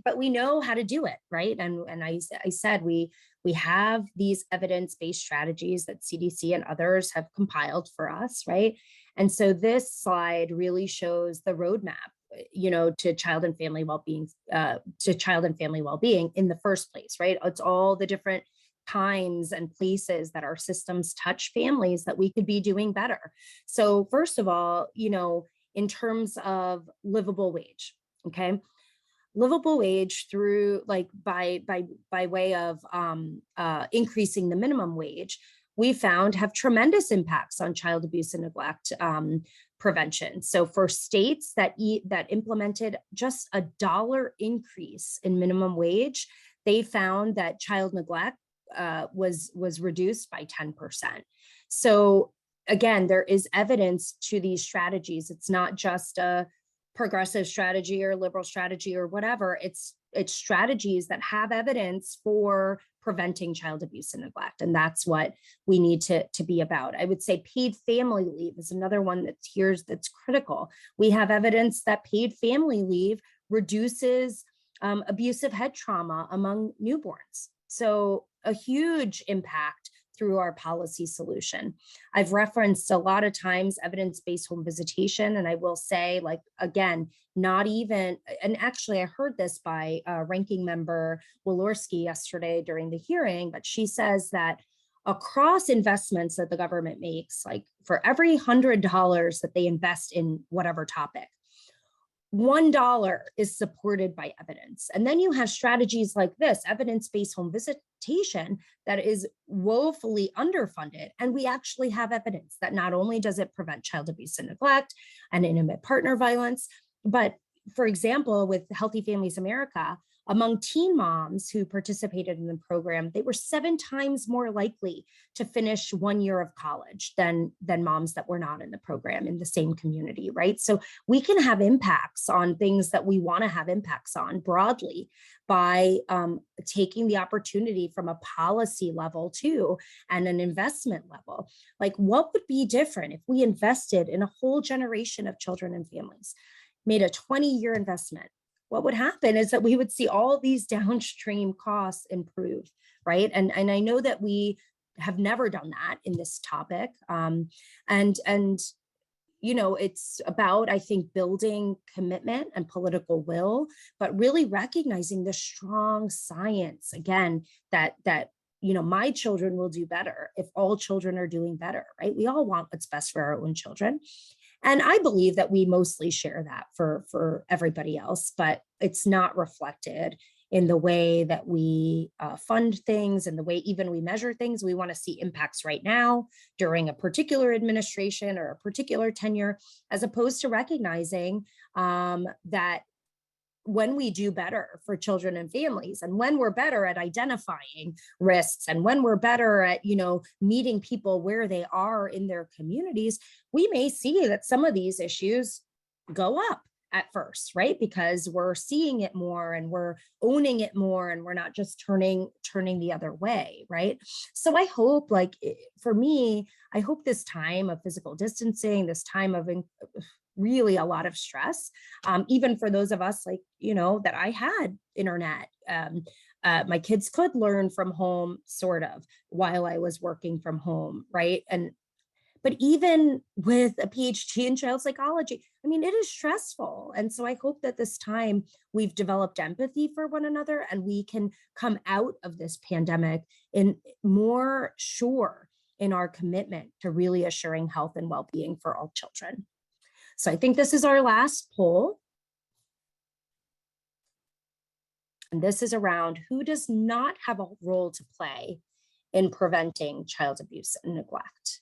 but we know how to do it, right? And I said, we have these evidence-based strategies that CDC and others have compiled for us, right? And so this slide really shows the roadmap, to child and family well-being, in the first place, right? It's all the different times and places that our systems touch families that we could be doing better. So first of all, in terms of livable wage, okay, livable wage through by way of increasing the minimum wage, we found have tremendous impacts on child abuse and neglect prevention. So for states that implemented just $1 increase in minimum wage, they found that child neglect was reduced by 10%. So again, there is evidence to these strategies. It's not just a progressive strategy or liberal strategy or whatever. It's strategies that have evidence for preventing child abuse and neglect. And that's what we need to be about. I would say paid family leave is another one that's critical. We have evidence that paid family leave reduces abusive head trauma among newborns. So a huge impact through our policy solution. I've referenced a lot of times evidence-based home visitation, and I will say, again, not even, and actually I heard this by Ranking Member Walorski yesterday during the hearing, but she says that across investments that the government makes, like for every $100 that they invest in whatever topic, $1 is supported by evidence. And then you have strategies like this, evidence-based home visitation, that is woefully underfunded. And we actually have evidence that not only does it prevent child abuse and neglect and intimate partner violence, but for example, with Healthy Families America, among teen moms who participated in the program, they were 7 times more likely to finish 1 year of college than moms that were not in the program in the same community, right? So we can have impacts on things that we want to have impacts on broadly by taking the opportunity from a policy level too, and an investment level. Like, what would be different if we invested in a whole generation of children and families, made a 20-year investment? What would happen is that we would see all these downstream costs improve, right? And I know that we have never done that in this topic. It's about, I think, building commitment and political will, but really recognizing the strong science, again, that my children will do better if all children are doing better, right? We all want what's best for our own children. And I believe that we mostly share that for everybody else, but it's not reflected in the way that we fund things and the way even we measure things. We want to see impacts right now during a particular administration or a particular tenure, as opposed to recognizing that when we do better for children and families, and when we're better at identifying risks, and when we're better at, meeting people where they are in their communities, we may see that some of these issues go up at first, right? Because we're seeing it more and we're owning it more, and we're not just turning the other way, right? So I hope, for me, I hope this time of physical distancing, this time of really a lot of stress, even for those of us that I had internet. My kids could learn from home, sort of, while I was working from home, right? But even with a PhD in child psychology, it is stressful. And so I hope that this time we've developed empathy for one another, and we can come out of this pandemic in more sure in our commitment to really assuring health and well-being for all children. So I think this is our last poll. And this is around who does not have a role to play in preventing child abuse and neglect.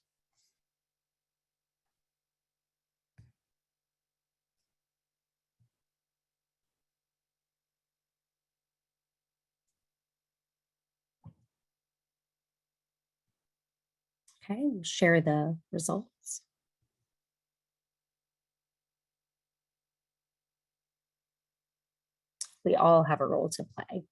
Okay, we'll share the results. We all have a role to play.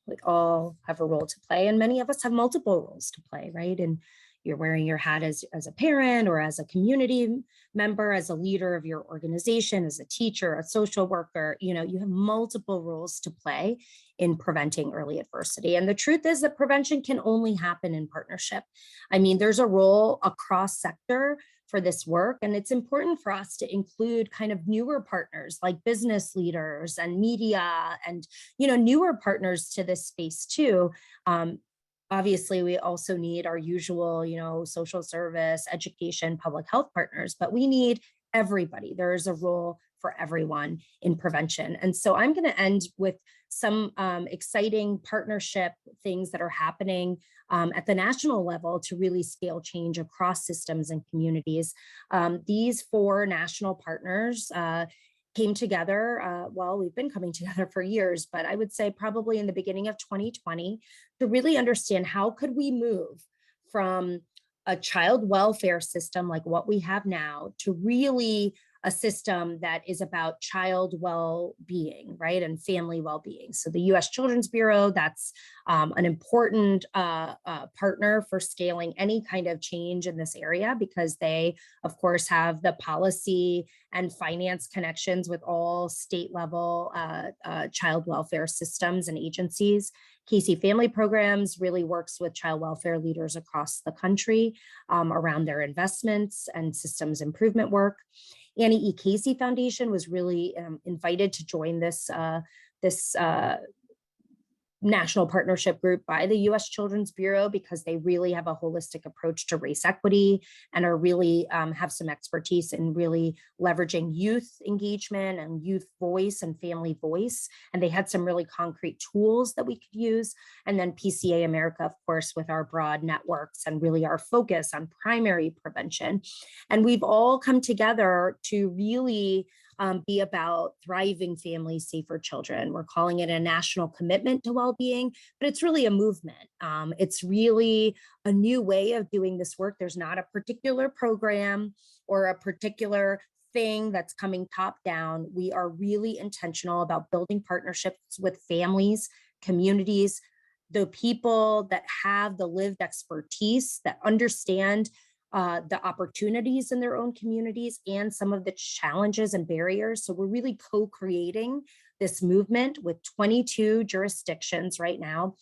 We all have a role to play, and many of us have multiple roles to play, right? And you're wearing your hat as a parent, or as a community member, as a leader of your organization, as a teacher, a social worker. You have multiple roles to play in preventing early adversity. And the truth is that prevention can only happen in partnership. There's a role across sector for this work, and it's important for us to include kind of newer partners like business leaders and media, and newer partners to this space too. Obviously, we also need our usual, social service, education, public health partners, but we need everybody. There is a role for everyone in prevention. And so I'm going to end with some exciting partnership things that are happening at the national level to really scale change across systems and communities. These 4 national partners came together. We've been coming together for years, but I would say probably in the beginning of 2020 to really understand how could we move from a child welfare system like what we have now to really a system that is about child well-being, right, and family well-being. So the U.S. Children's Bureau, that's an important partner for scaling any kind of change in this area, because they, of course, have the policy and finance connections with all state-level child welfare systems and agencies. Casey Family Programs really works with child welfare leaders across the country around their investments and systems improvement work. Annie E. Casey Foundation was really invited to join this national partnership group by the U.S. Children's Bureau, because they really have a holistic approach to race equity and are really have some expertise in really leveraging youth engagement and youth voice and family voice. And they had some really concrete tools that we could use. And then PCA America, of course, with our broad networks and really our focus on primary prevention. And we've all come together to really be about thriving families, safer children. We're calling it a national commitment to well-being, but it's really a movement. It's really a new way of doing this work. There's not a particular program or a particular thing that's coming top down. We are really intentional about building partnerships with families, communities, the people that have the lived expertise, that understand the opportunities in their own communities and some of the challenges and barriers. So we're really co-creating this movement with 22 jurisdictions right now,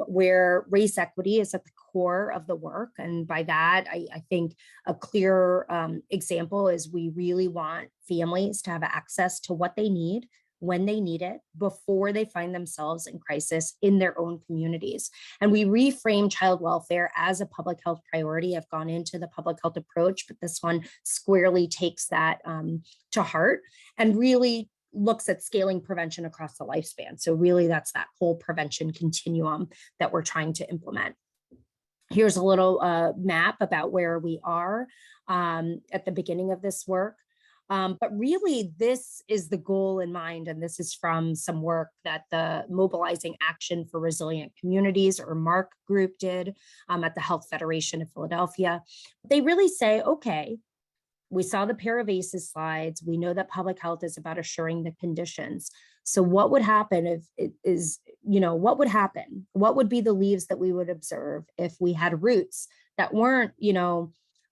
where race equity is at the core of the work. And by that, I think a clear example is we really want families to have access to what they need when they need it, before they find themselves in crisis in their own communities. And we reframe child welfare as a public health priority. I've gone into the public health approach, but this one squarely takes that to heart and really looks at scaling prevention across the lifespan. So really that's that whole prevention continuum that we're trying to implement. Here's a little map about where we are at the beginning of this work. But really, this is the goal in mind, and this is from some work that the Mobilizing Action for Resilient Communities, or MARC group, did at the Health Federation of Philadelphia. They really say, okay, we saw the pair of ACEs slides. We know that public health is about assuring the conditions. So what would happen if it is, what would happen? What would be the leaves that we would observe if we had roots that weren't,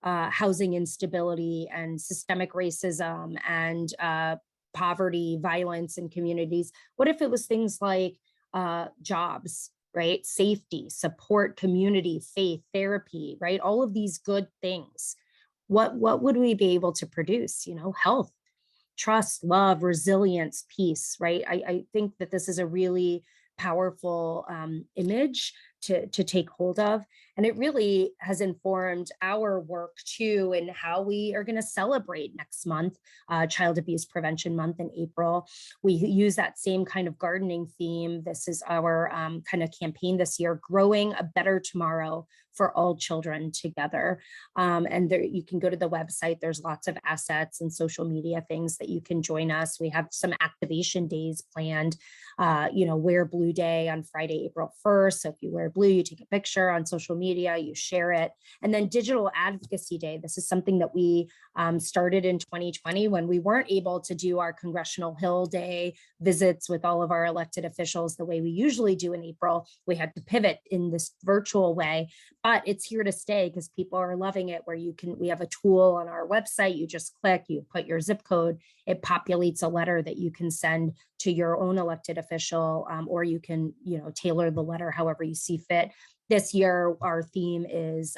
housing instability and systemic racism and poverty, violence in communities? What if it was things like jobs, right? Safety, support, community, faith, therapy, right? All of these good things. What would we be able to produce? Health, trust, love, resilience, peace, right? I think that this is a really powerful image to take hold of. And it really has informed our work too, and how we are going to celebrate next month, Child Abuse Prevention Month in April. We use that same kind of gardening theme. This is our kind of campaign this year, growing a better tomorrow for all children together. And there, you can go to the website. There's lots of assets and social media things that you can join us. We have some activation days planned. Wear Blue Day on Friday, April 1st. So if you wear blue, you take a picture on social media, you share it. And then Digital Advocacy Day. This is something that we started in 2020 when we weren't able to do our Congressional Hill Day visits with all of our elected officials the way we usually do in April. We had to pivot in this virtual way, but it's here to stay because people are loving it, where we have a tool on our website. You just click, you put your zip code, it populates a letter that you can send to your own elected official, or you can, tailor the letter however you see fit. This year, our theme is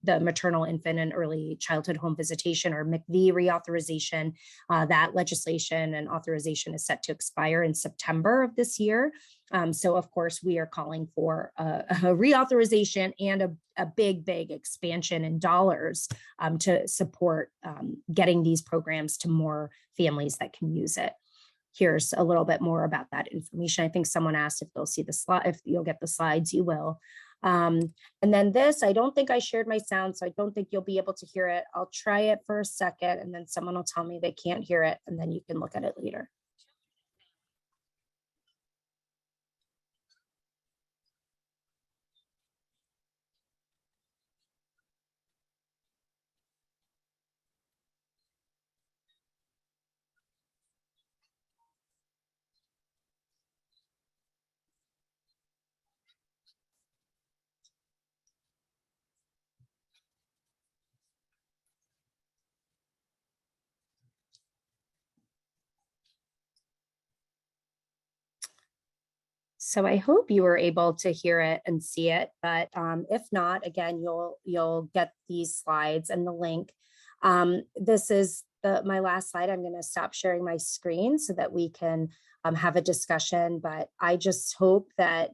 the maternal, infant, and early childhood home visitation, or MCV reauthorization. That legislation and authorization is set to expire in September of this year. So, of course, we are calling for a reauthorization and a big expansion in dollars to support getting these programs to more families that can use it. Here's a little bit more about that information. I think someone asked if they'll see the slide, if you'll get the slides, you will. And then this, I don't think I shared my sound, so I don't think you'll be able to hear it. I'll try it for a second, and then someone will tell me they can't hear it, and then you can look at it later. So I hope you were able to hear it and see it, but if not, again, you'll get these slides and the link. This is my last slide. I'm going to stop sharing my screen so that we can have a discussion, but I just hope that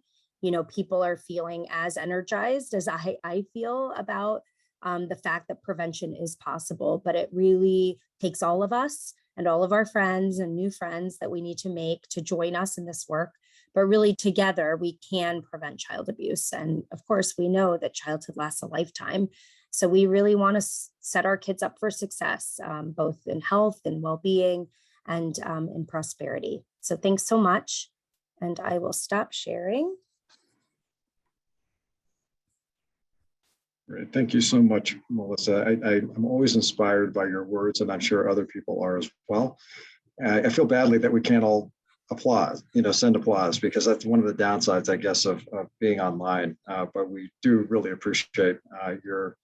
people are feeling as energized as I feel about the fact that prevention is possible, but it really takes all of us and all of our friends and new friends that we need to make to join us in this work. But really together we can prevent child abuse. And of course, we know that childhood lasts a lifetime. So we really want to set our kids up for success, both in health and well-being and in prosperity. So thanks so much. And I will stop sharing. Great. Thank you so much, Melissa. I'm always inspired by your words, and I'm sure other people are as well. I feel badly that we can't all send applause, because that's one of the downsides, I guess, of being online. But we do really appreciate your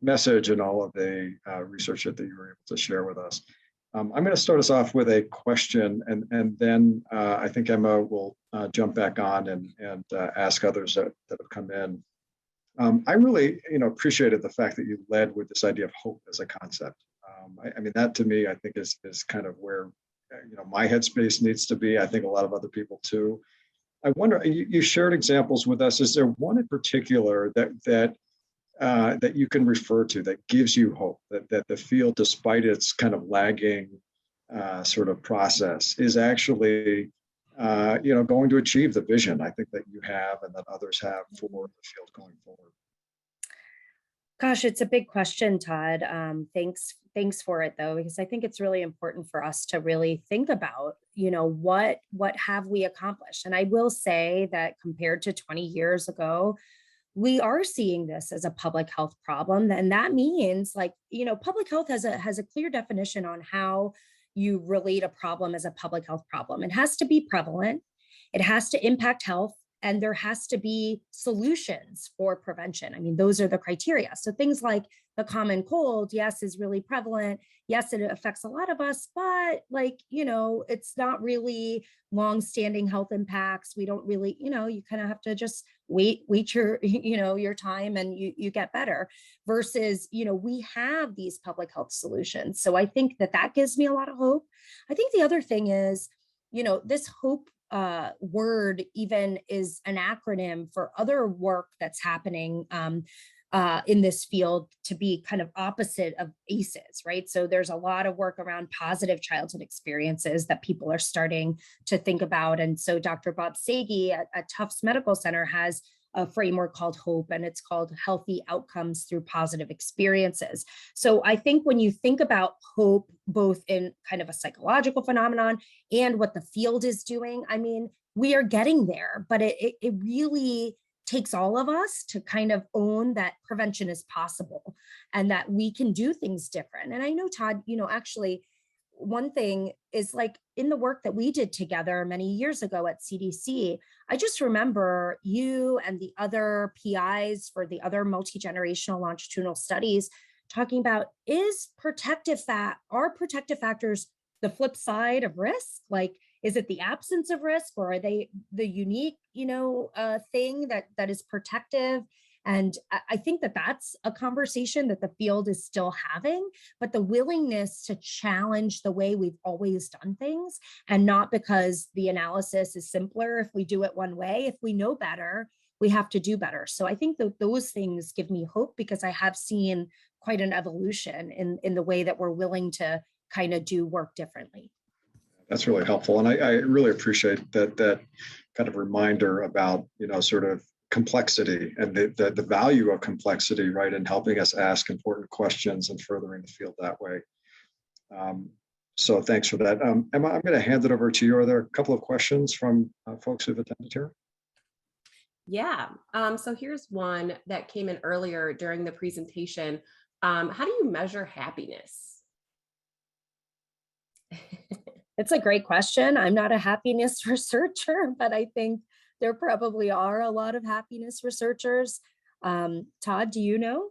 message and all of the research that you were able to share with us. I'm going to start us off with a question, and then I think Emma will jump back on and ask others that have come in. I really, appreciated the fact that you led with this idea of hope as a concept. I mean, that to me, I think is kind of where, my headspace needs to be. I think a lot of other people too. I wonder, you shared examples with us. Is there one in particular that you can refer to that gives you hope, that the field, despite its kind of lagging sort of process, is actually going to achieve the vision I think that you have and that others have for the field going forward? Gosh, it's a big question, Todd. Thanks for it though, because I think it's really important for us to really think about, what have we accomplished? And I will say that compared to 20 years ago, we are seeing this as a public health problem. And that means public health has a clear definition on how you relate a problem as a public health problem. It has to be prevalent, it has to impact health, and there has to be solutions for prevention. I mean, those are the criteria. So things like the common cold, yes, is really prevalent. Yes, it affects a lot of us, but it's not really long-standing health impacts. We don't really, you kind of have to just wait your, your time and you get better versus, we have these public health solutions. So I think that gives me a lot of hope. I think the other thing is, this hope word even is an acronym for other work that's happening in this field to be kind of opposite of ACEs, right? So there's a lot of work around positive childhood experiences that people are starting to think about. And so Dr. Bob Sagi at Tufts Medical Center has a framework called HOPE, and it's called Healthy Outcomes Through Positive Experiences. So I think when you think about hope, both in kind of a psychological phenomenon and what the field is doing, I mean, we are getting there, but it really takes all of us to kind of own that prevention is possible and that we can do things different. And I know, Todd, actually, one thing is in the work that we did together many years ago at CDC, I just remember you and the other PIs for the other multi-generational longitudinal studies talking about are protective factors the flip side of risk? Is it the absence of risk, or are they the unique, thing that is protective? And I think that's a conversation that the field is still having, but the willingness to challenge the way we've always done things, and not because the analysis is simpler if we do it one way. If we know better, we have to do better. So I think that those things give me hope, because I have seen quite an evolution in the way that we're willing to kind of do work differently. That's really helpful. And I really appreciate that kind of reminder about, sort of complexity and the value of complexity, right, in helping us ask important questions and furthering the field that way. So thanks for that. Emma, I'm going to hand it over to you. Are there a couple of questions from folks who've attended here? Yeah. So here's one that came in earlier during the presentation. How do you measure happiness? It's a great question. I'm not a happiness researcher, but I think there probably are a lot of happiness researchers. Todd, do you know?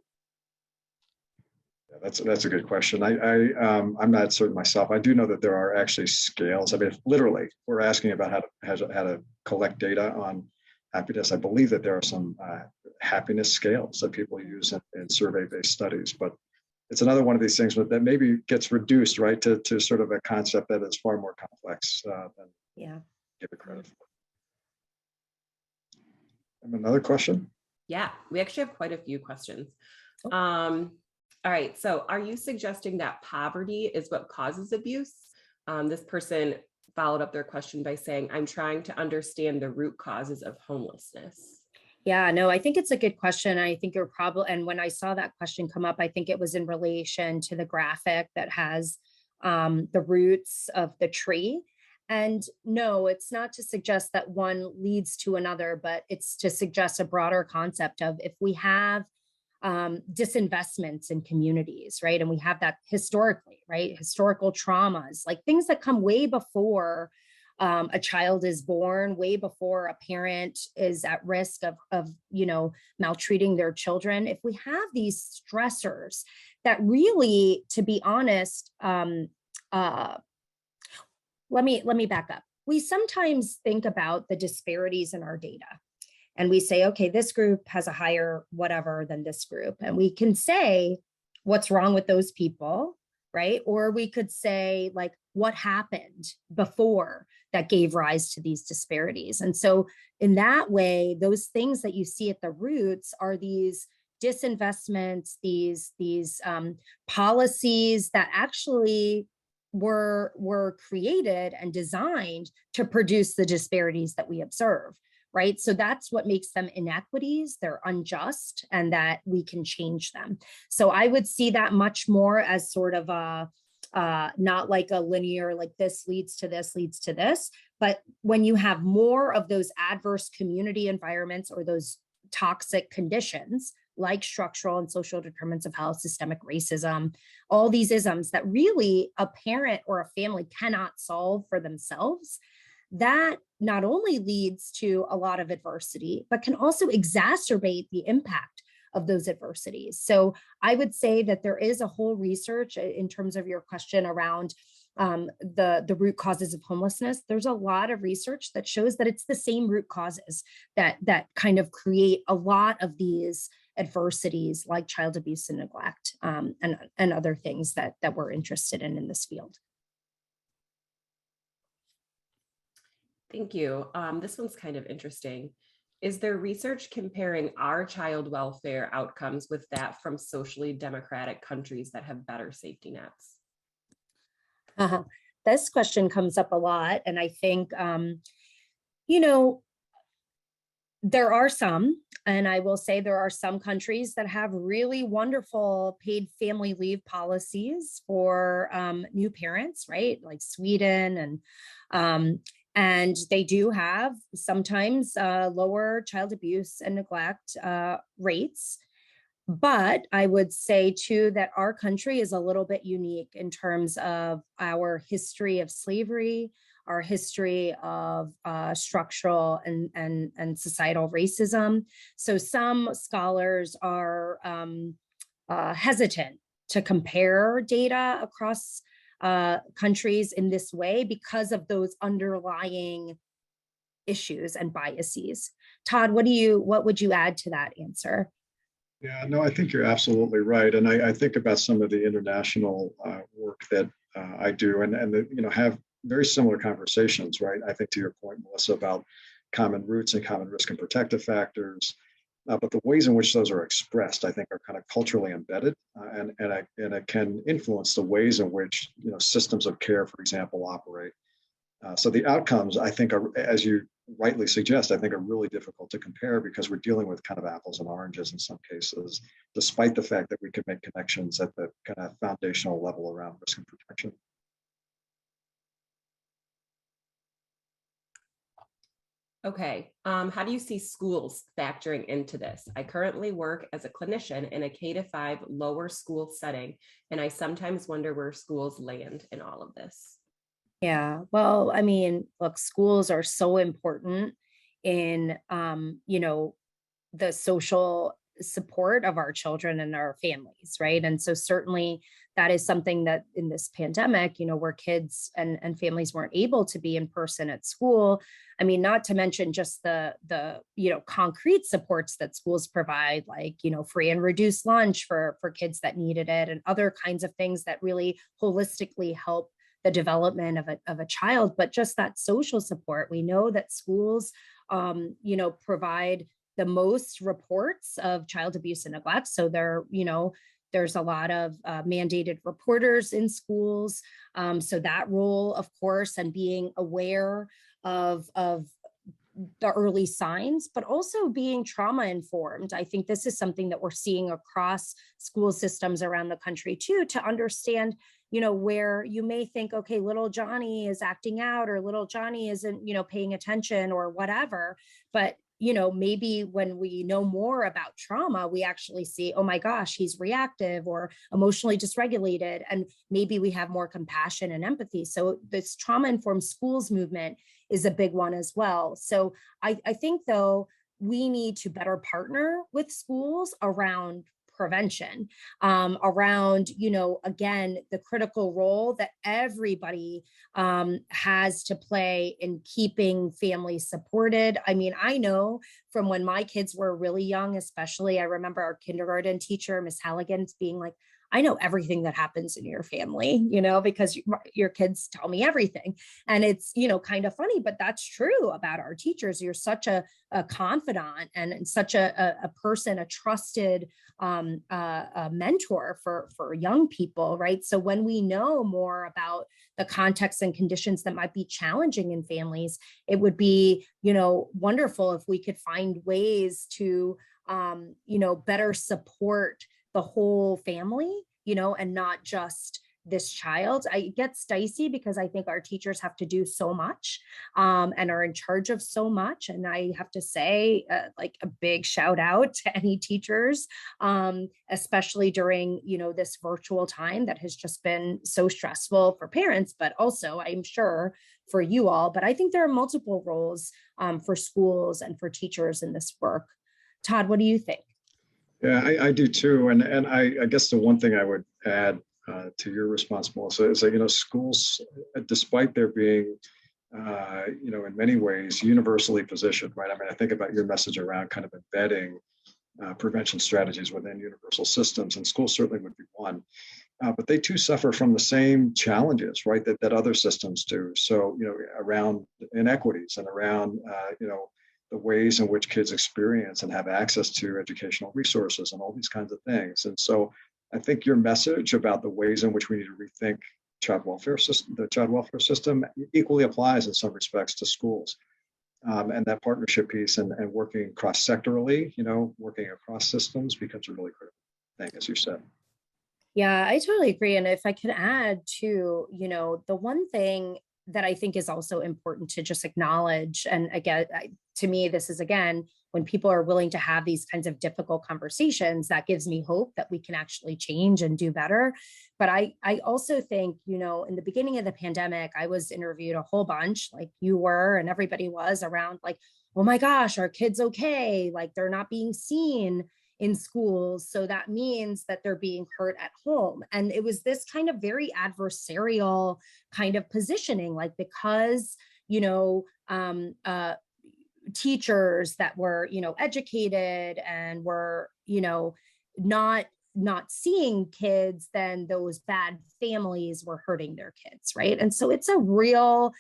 Yeah, that's a good question. I'm not certain myself. I do know that there are actually scales. I mean, literally, we're asking about how to collect data on happiness. I believe that there are some happiness scales that people use in survey-based studies, but it's another one of these things that maybe gets reduced, right, to sort of a concept that is far more complex than give it credit for. And another question? Yeah, we actually have quite a few questions. All right, so are you suggesting that poverty is what causes abuse? This person followed up their question by saying, I'm trying to understand the root causes of homelessness. Yeah, no, I think it's a good question. I think you're probably, and when I saw that question come up, I think it was in relation to the graphic that has the roots of the tree. And no, it's not to suggest that one leads to another, but it's to suggest a broader concept of if we have disinvestments in communities, right? And we have that historically, right? Historical traumas, like things that come way before a child is born, way before a parent is at risk of maltreating their children. If we have these stressors that really, to be honest, let me back up. We sometimes think about the disparities in our data, and we say, okay, this group has a higher whatever than this group, and we can say what's wrong with those people, right? Or we could say what happened before that gave rise to these disparities. And so in that way, those things that you see at the roots are these disinvestments, these policies that actually were created and designed to produce the disparities that we observe, right? So that's what makes them inequities. They're unjust, and that we can change them. So I would see that much more as sort of a, not like a linear, like this leads to this, leads to this. But when you have more of those adverse community environments or those toxic conditions, like structural and social determinants of health, systemic racism, all these isms that really a parent or a family cannot solve for themselves, that not only leads to a lot of adversity, but can also exacerbate the impact of those adversities. So I would say that there is a whole research in terms of your question around the root causes of homelessness. There's a lot of research that shows that it's the same root causes that kind of create a lot of these adversities, like child abuse and neglect, and other things that we're interested in this field. Thank you. This one's kind of interesting. Is there research comparing our child welfare outcomes with that from socially democratic countries that have better safety nets? This question comes up a lot. And I think, you know, there are some, and I will say there are some countries that have really wonderful paid family leave policies for new parents, right? Like Sweden, and they do have sometimes lower child abuse and neglect rates. But I would say too that our country is a little bit unique in terms of our history of slavery, our history of structural and societal racism. So some scholars are hesitant to compare data across countries in this way because of those underlying issues and biases. Todd, what would you add to that answer? Yeah, no, I think you're absolutely right. And I think about some of the international work that I do and have very similar conversations, right? I think to your point, Melissa, about common roots and common risk and protective factors. But the ways in which those are expressed, I think, are kind of culturally embedded, and it can influence the ways in which systems of care, for example, operate. So the outcomes, I think, are, as you rightly suggest, I think are really difficult to compare because we're dealing with kind of apples and oranges in some cases, despite the fact that we can make connections at the kind of foundational level around risk and protection. Okay, how do you see schools factoring into this? I currently work as a clinician in a K-5 lower school setting, and I sometimes wonder where schools land in all of this. Yeah, well, I mean, look, schools are so important in, the social support of our children and our families, right? And so certainly that is something that in this pandemic, where kids and families weren't able to be in person at school. I mean, not to mention just the concrete supports that schools provide, like, free and reduced lunch for kids that needed it, and other kinds of things that really holistically help the development of a child. But just that social support, we know that schools, provide the most reports of child abuse and neglect. So there's a lot of mandated reporters in schools. So that role, of course, and being aware of the early signs, but also being trauma informed. I think this is something that we're seeing across school systems around the country too, to understand, where you may think, okay, little Johnny is acting out, or little Johnny isn't, paying attention or whatever. But maybe when we know more about trauma, we actually see, oh my gosh, he's reactive or emotionally dysregulated. And maybe we have more compassion and empathy. So this trauma-informed schools movement is a big one as well. So I think, though, we need to better partner with schools around prevention, around, again, the critical role that everybody has to play in keeping families supported. I mean, I know from when my kids were really young, especially, I remember our kindergarten teacher, Miss Halligan, being like, I know everything that happens in your family, because your kids tell me everything. And it's, kind of funny, but that's true about our teachers. You're such a confidant and such a person, a trusted a mentor for young people, right? So when we know more about the context and conditions that might be challenging in families, it would be wonderful if we could find ways to, better support the whole family, and not just this child. It gets dicey because I think our teachers have to do so much and are in charge of so much. And I have to say, like a big shout out to any teachers, especially during, this virtual time that has just been so stressful for parents, but also I'm sure for you all. But I think there are multiple roles for schools and for teachers in this work. Todd, what do you think? Yeah, I do too. And I guess the one thing I would add to your response, Melissa, is that, schools, despite there being, in many ways, universally positioned, right? I mean, I think about your message around kind of embedding prevention strategies within universal systems, and schools certainly would be one. But they too suffer from the same challenges, right, that other systems do. So, around inequities and around, the ways in which kids experience and have access to educational resources and all these kinds of things. And so I think your message about the ways in which we need to rethink the child welfare system equally applies in some respects to schools. And that partnership piece and working cross-sectorally, working across systems becomes a really critical thing, as you said. Yeah, I totally agree. And if I could add to, the one thing that I think is also important to just acknowledge, and again, to me, this is again, when people are willing to have these kinds of difficult conversations, that gives me hope that we can actually change and do better. But I also think, in the beginning of the pandemic, I was interviewed a whole bunch, like you were, and everybody was around like, oh my gosh, are kids okay? Like they're not being seen in schools. So that means that they're being hurt at home. And it was this kind of very adversarial kind of positioning, like because, teachers that were, educated and were, not seeing kids, then those bad families were hurting their kids, right? And so it's a real,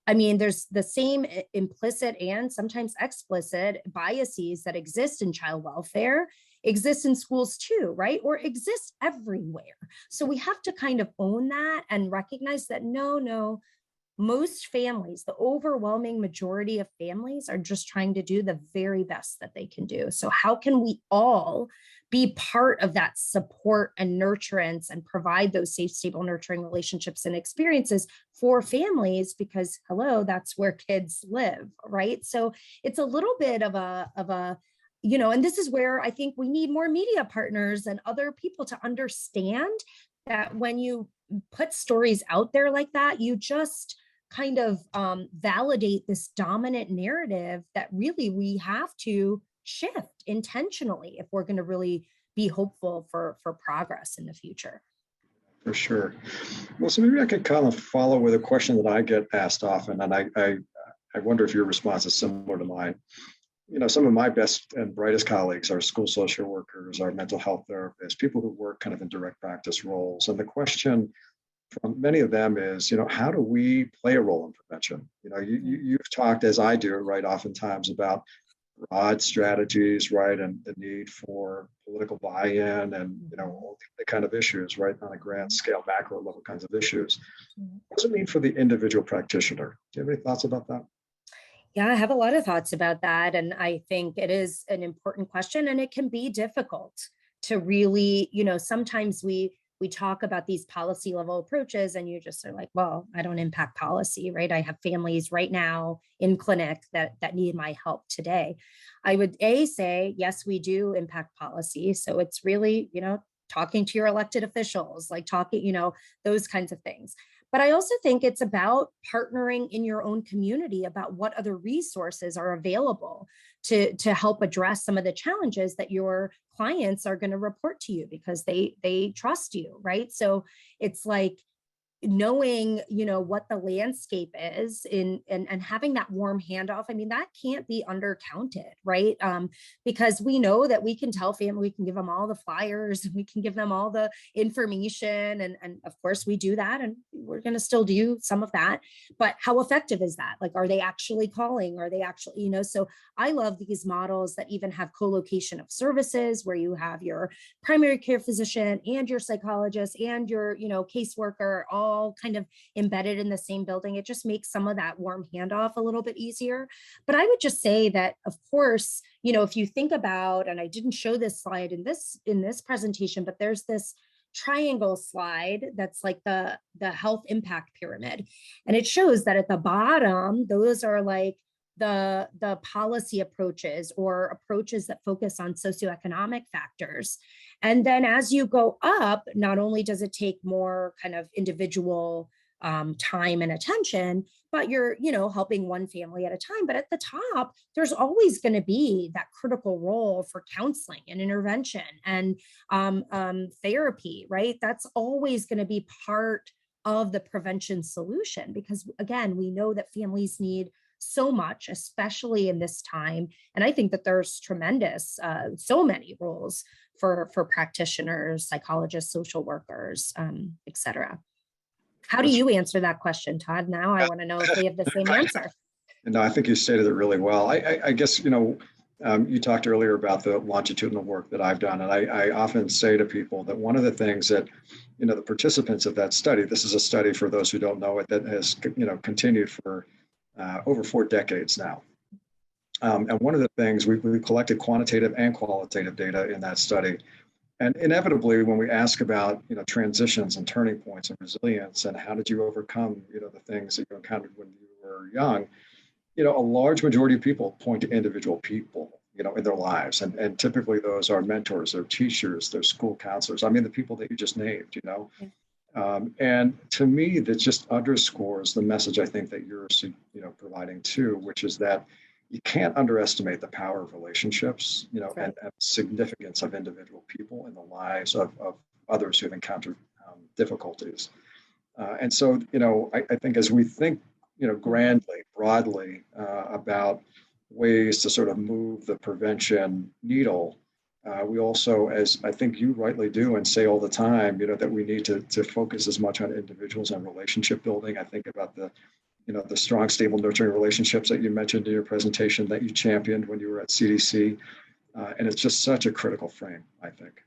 there's the same implicit and sometimes explicit biases that exist in child welfare, exist in schools too, right? Or exist everywhere. So we have to kind of own that and recognize that no, most families, the overwhelming majority of families are just trying to do the very best that they can do. So how can we all be part of that support and nurturance and provide those safe, stable, nurturing relationships and experiences for families? Because hello, that's where kids live, right? So it's a little bit of a, and this is where I think we need more media partners and other people to understand that when you put stories out there like that, you just kind of validate this dominant narrative that really we have to shift intentionally if we're going to really be hopeful for progress in the future. For sure. Well, so maybe I could kind of follow with a question that I get asked often, and I wonder if your response is similar to mine. Some of my best and brightest colleagues are school social workers, are mental health therapists, people who work kind of in direct practice roles. And the question from many of them is, how do we play a role in prevention? You've talked, as I do, right, oftentimes about broad strategies, right, and the need for political buy-in and, all the kind of issues, right, on a grand scale, macro level kinds of issues. What does it mean for the individual practitioner? Do you have any thoughts about that? Yeah, I have a lot of thoughts about that. And I think it is an important question, and it can be difficult to really, sometimes we talk about these policy level approaches and you just are like, well, I don't impact policy, right? I have families right now in clinic that need my help today. I would say, yes, we do impact policy. So it's really, talking to your elected officials, like talking, those kinds of things. But I also think it's about partnering in your own community about what other resources are available to help address some of the challenges that your clients are going to report to you because they trust you, right? So it's like knowing, what the landscape is and having that warm handoff. That can't be undercounted, right? Because we know that we can tell family, we can give them all the flyers, we can give them all the information. And of course we do that. And we're going to still do some of that, but how effective is that? Like, are they actually calling? Are they actually, so I love these models that even have co-location of services where you have your primary care physician and your psychologist and your, caseworker all all kind of embedded in the same building. It just makes some of that warm handoff a little bit easier. But I would just say that, of course, if you think about, and I didn't show this slide in this presentation, but there's this triangle slide that's like the health impact pyramid. And it shows that at the bottom, those are like the policy approaches or approaches that focus on socioeconomic factors. And then as you go up, not only does it take more kind of individual time and attention, but you're, helping one family at a time. But at the top, there's always going to be that critical role for counseling and intervention and therapy, right? That's always going to be part of the prevention solution, because again, we know that families need so much, especially in this time. And I think that there's tremendous, so many roles for practitioners, psychologists, social workers, et cetera. How do you answer that question, Todd? Now I want to know if we have the same answer. No, I think you stated it really well. I guess, you talked earlier about the longitudinal work that I've done. And I often say to people that one of the things that, the participants of that study, this is a study for those who don't know it, that has, continued for over 4 decades now. And one of the things we collected quantitative and qualitative data in that study. And inevitably, when we ask about, transitions and turning points and resilience and how did you overcome, the things that you encountered when you were young, a large majority of people point to individual people, in their lives. And typically those are mentors, they're teachers, they're school counselors. I mean, the people that you just named, and to me, that just underscores the message I think that you're, providing too, which is that you can't underestimate the power of relationships, and significance of individual people in the lives of others who've encountered difficulties. And so, I think as we think, grandly, broadly about ways to sort of move the prevention needle, we also, as I think you rightly do and say all the time, that we need to focus as much on individuals and relationship building. I think about the strong, stable, nurturing relationships that you mentioned in your presentation that you championed when you were at CDC. And it's just such a critical frame, I think.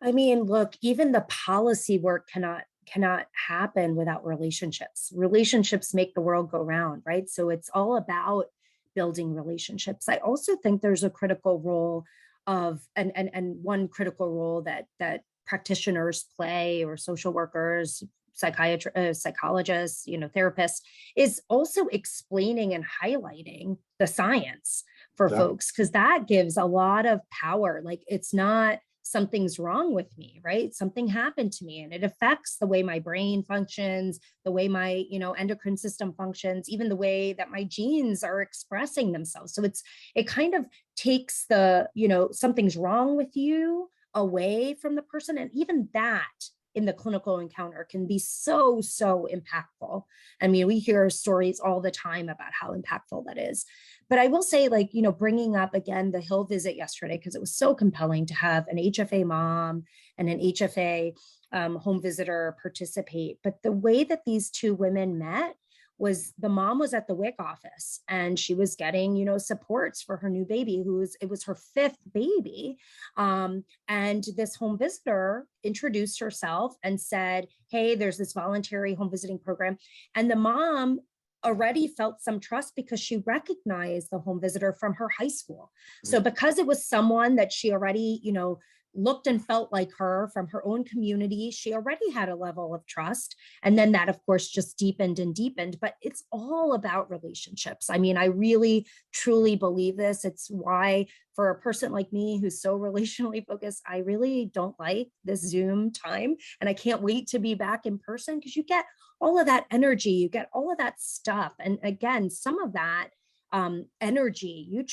I mean, look, even the policy work cannot happen without relationships. Relationships make the world go round, right? So it's all about building relationships. I also think there's a critical role of, and one critical role that practitioners play, or social workers, psychologists, therapists, is also explaining and highlighting the science for folks, because that gives a lot of power. Like, it's not something's wrong with me, right? Something happened to me and it affects the way my brain functions, the way my, endocrine system functions, even the way that my genes are expressing themselves. So it kind of takes the, something's wrong with you away from the person. And even that in the clinical encounter can be so impactful. I mean, we hear stories all the time about how impactful that is. But I will say, bringing up again the Hill visit yesterday, because it was so compelling to have an HFA mom and an HFA home visitor participate. But the way that these two women met was, the mom was at the WIC office and she was getting, supports for her new baby, it was her 5th baby. And this home visitor introduced herself and said, hey, there's this voluntary home visiting program. And the mom already felt some trust because she recognized the home visitor from her high school. So because it was someone that she already, looked and felt like her from her own community, she already had a level of trust. And then that, of course, just deepened and deepened. But it's all about relationships. I mean, I really, truly believe this. It's why, for a person like me who's so relationally focused, I really don't like this Zoom time. And I can't wait to be back in person, because you get all of that energy, you get all of that stuff. And again, some of that energy, you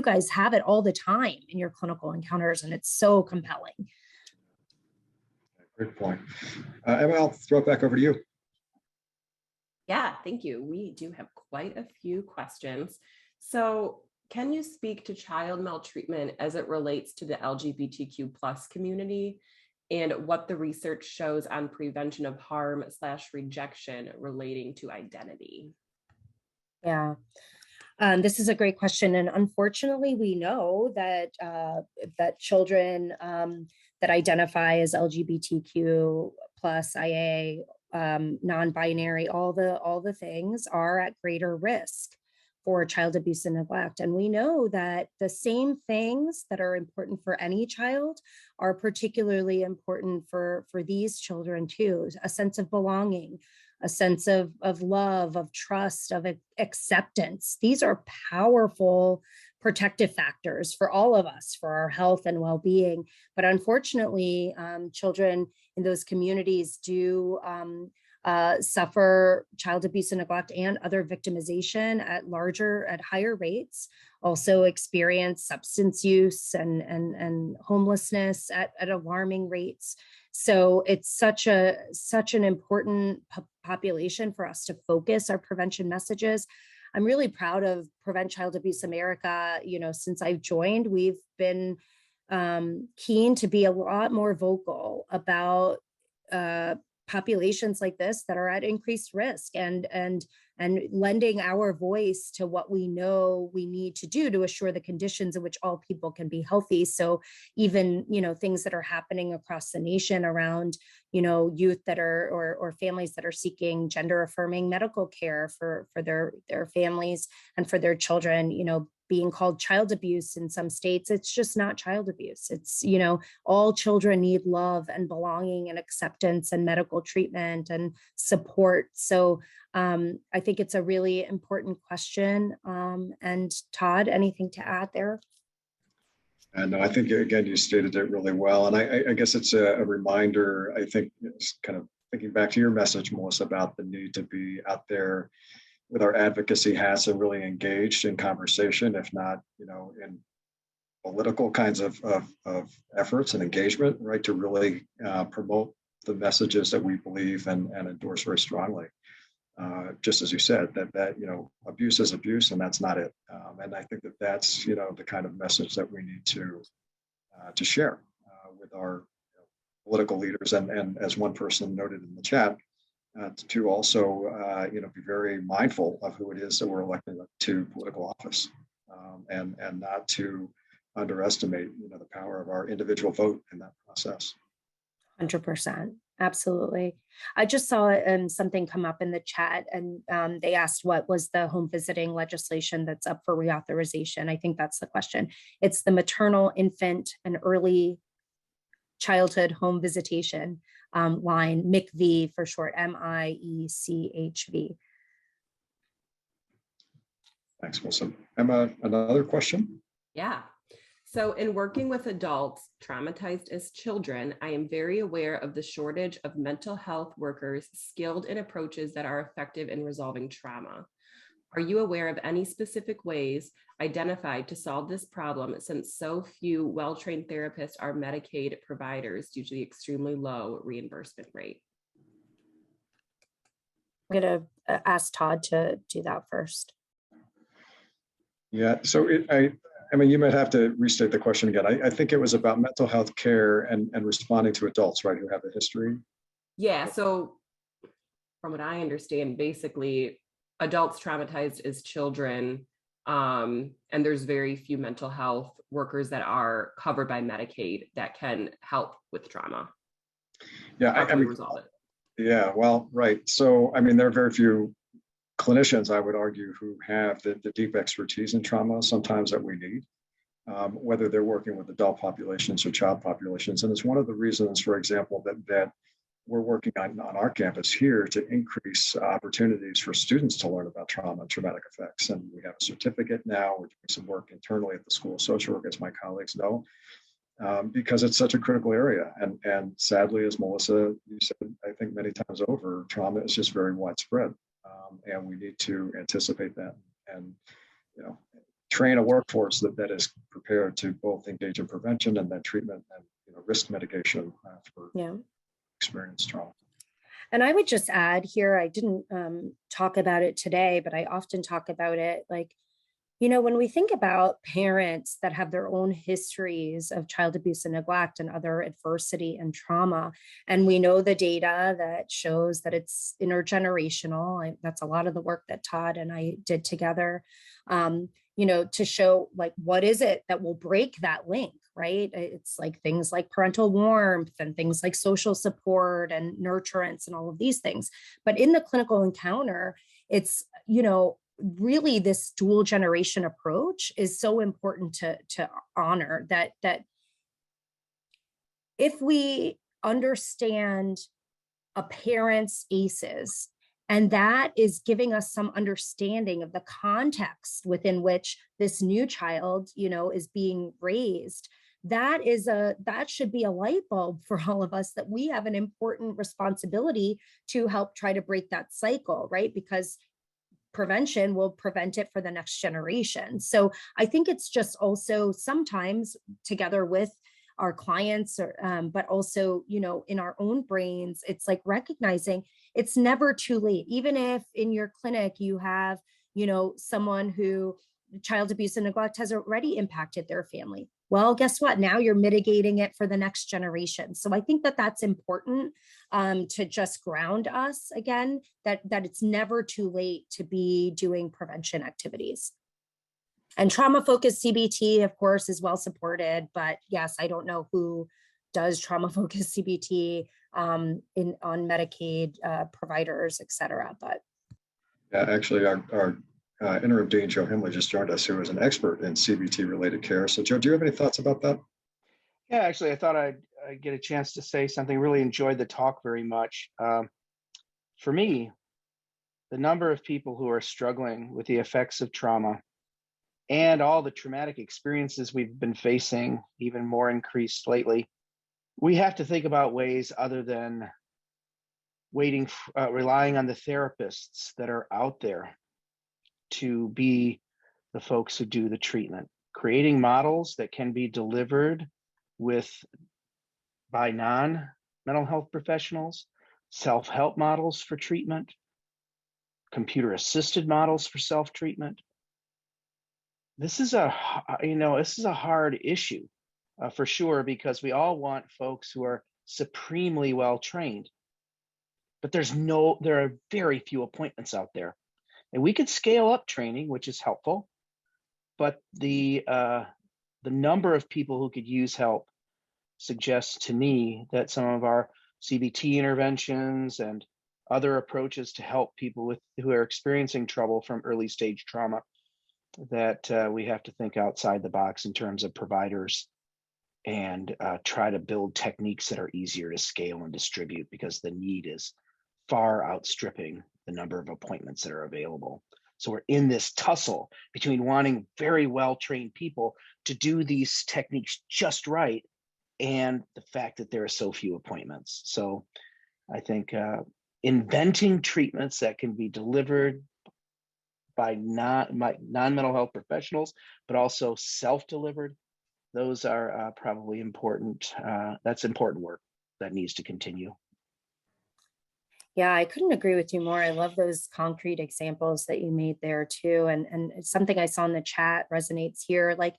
guys have it all the time in your clinical encounters, and it's so compelling. Great point. Emma, I'll throw it back over to you. Yeah, thank you. We do have quite a few questions. So can you speak to child maltreatment as it relates to the LGBTQ plus community, and what the research shows on prevention of harm/rejection relating to identity? Yeah, this is a great question. And unfortunately, we know that that children that identify as LGBTQ plus, IA, non-binary, all the things are at greater risk for child abuse and neglect. And we know that the same things that are important for any child are particularly important for these children too. A sense of belonging, a sense of love, of trust, of acceptance. These are powerful protective factors for all of us, for our health and well-being. But unfortunately, children in those communities do suffer child abuse and neglect and other victimization at higher rates, also experience substance use and homelessness at alarming rates. So it's such an important population for us to focus our prevention messages. I'm really proud of Prevent Child Abuse America. You know, since I've joined, we've been keen to be a lot more vocal about populations like this that are at increased risk and lending our voice to what we know we need to do to assure the conditions in which all people can be healthy. So even, you know, things that are happening across the nation around, you know, youth that are or families that are seeking gender affirming medical care for their families and for their children, you know, being called child abuse in some states. It's just not child abuse. It's, you know, all children need love and belonging and acceptance and medical treatment and support. So I think it's a really important question. And Todd, anything to add there? And I think, again, you stated it really well. And I guess it's a reminder, I think, it's kind of thinking back to your message, Melissa, about the need to be out there with our advocacy hats and really engaged in conversation, if not, you know, in political kinds of efforts and engagement, right, to really promote the messages that we believe and endorse very strongly. Just as you said, that you know, abuse is abuse, and that's not it. And I think that's, you know, the kind of message that we need to share with our, you know, political leaders, and as one person noted in the chat, to also, you know, be very mindful of who it is that we're electing to political office, and not to underestimate, you know, the power of our individual vote in that process. 100%. Absolutely. I just saw something come up in the chat, and they asked what was the home visiting legislation that's up for reauthorization. I think that's the question. It's the maternal, infant, and early childhood home visitation line, MICV for short, MIECHV. Thanks, Wilson. Emma, another question? Yeah. So in working with adults traumatized as children, I am very aware of the shortage of mental health workers skilled in approaches that are effective in resolving trauma. Are you aware of any specific ways identified to solve this problem, since so few well-trained therapists are Medicaid providers due to the extremely low reimbursement rate? I'm going to ask Todd to do that first. Yeah, so I mean, you might have to restate the question again. I think it was about mental health care and responding to adults, right, who have a history. Yeah, so from what I understand, basically adults traumatized as children, and there's very few mental health workers that are covered by Medicaid that can help with trauma. Yeah, How can we mean, resolve it? Yeah, well, right. So, I mean, there are very few clinicians, I would argue, who have the deep expertise in trauma sometimes that we need, whether they're working with adult populations or child populations. And it's one of the reasons, for example, that we're working on our campus here to increase opportunities for students to learn about trauma and traumatic effects. And we have a certificate now. We're doing some work internally at the School of Social Work, as my colleagues know, because it's such a critical area. And sadly, as Melissa, you said, I think many times over, trauma is just very widespread. And we need to anticipate that and, you know, train a workforce that is prepared to both engage in prevention and then treatment and, you know, risk mitigation for experienced trauma. And I would just add here, I didn't talk about it today, but I often talk about it, like You know, when we think about parents that have their own histories of child abuse and neglect and other adversity and trauma, and we know the data that shows that it's intergenerational, that's a lot of the work that Todd and I did together, you know, to show like, what is it that will break that link, right? It's like things like parental warmth and things like social support and nurturance and all of these things. But in the clinical encounter, it's, you know, really this dual generation approach is so important to honor that if we understand a parent's ACEs, and that is giving us some understanding of the context within which this new child, you know, is being raised, that should be a light bulb for all of us, that we have an important responsibility to help try to break that cycle, right? Because prevention will prevent it for the next generation. So I think it's just also sometimes together with our clients, but also, you know, in our own brains, it's like recognizing it's never too late. Even if in your clinic you have, you know, someone who child abuse and neglect has already impacted their family. Well, guess what? Now you're mitigating it for the next generation. So I think that that's important to just ground us again, that it's never too late to be doing prevention activities. And trauma-focused CBT, of course, is well supported. But yes, I don't know who does trauma-focused CBT on Medicaid providers, et cetera. But yeah, actually, our interim dean, Joe Himley, just joined us, who is an expert in CBT-related care. So, Joe, do you have any thoughts about that? Yeah, actually, I thought I'd get a chance to say something. Really enjoyed the talk very much. For me, the number of people who are struggling with the effects of trauma and all the traumatic experiences we've been facing, even more increased lately, we have to think about ways other than relying on the therapists that are out there to be the folks who do the treatment, creating models that can be delivered by non-mental health professionals, self-help models for treatment, computer-assisted models for self-treatment. This is a hard issue for sure, because we all want folks who are supremely well trained, but there are very few appointments out there. And we could scale up training, which is helpful, but the number of people who could use help suggests to me that some of our CBT interventions and other approaches to help people who are experiencing trouble from early stage trauma, that we have to think outside the box in terms of providers and try to build techniques that are easier to scale and distribute, because the need is far outstripping the number of appointments that are available. So we're in this tussle between wanting very well-trained people to do these techniques just right and the fact that there are so few appointments. So I think inventing treatments that can be delivered by non-mental health professionals, but also self-delivered, those are probably important. That's important work that needs to continue. yeah, I couldn't agree with you more. I love those concrete examples that you made there too. And something I saw in the chat resonates here. Like,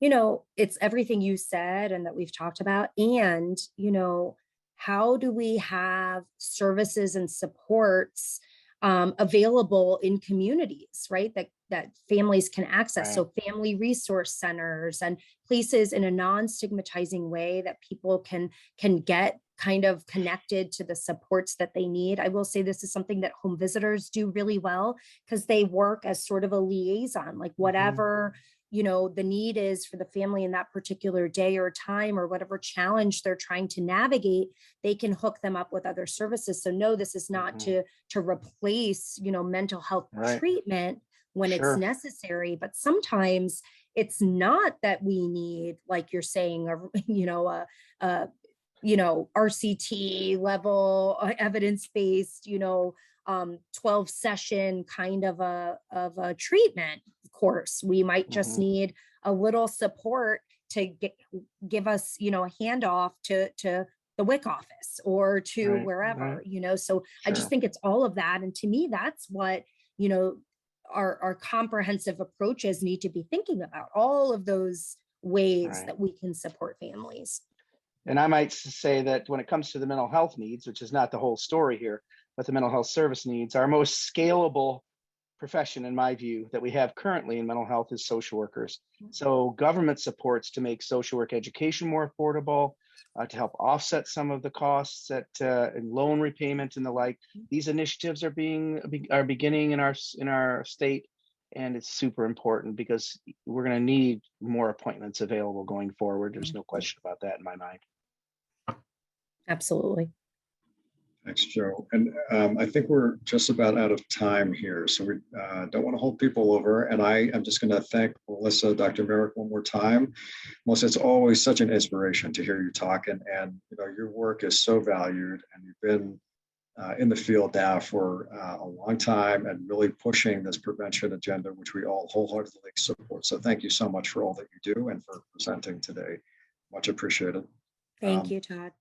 you know, it's everything you said and that we've talked about. And, you know, how do we have services and supports available in communities, right? That families can access. Right. So family resource centers and places in a non-stigmatizing way that people can get kind of connected to the supports that they need. I will say this is something that home visitors do really well, because they work as sort of a liaison, like whatever, you know, the need is for the family in that particular day or time, or whatever challenge they're trying to navigate, they can hook them up with other services. So no, this is not to replace, you know, mental health treatment when it's necessary, but sometimes it's not that we need, like you're saying, RCT level, evidence-based, 12 session kind of a treatment course. We might just need a little support to give us, a handoff to the WIC office or to wherever, so I just think it's all of that. And to me, that's what, our comprehensive approaches need to be thinking about all of those ways Right. that we can support families. And I might say that when it comes to the mental health needs, which is not the whole story here, but the mental health service needs, our most scalable profession, in my view, that we have currently in mental health is social workers. So government supports to make social work education more affordable, to help offset some of the costs that in loan repayment and the like. These initiatives are beginning in our state, and it's super important because we're going to need more appointments available going forward. There's no question about that in my mind. Absolutely. Thanks, Joe. And I think we're just about out of time here, so we don't want to hold people over. And I am just going to thank Melissa, Dr. Merrick, one more time. Melissa, it's always such an inspiration to hear you talk, and you know, your work is so valued, and you've been in the field now for a long time and really pushing this prevention agenda, which we all wholeheartedly support. So thank you so much for all that you do and for presenting today. Much appreciated. Thank you, Todd.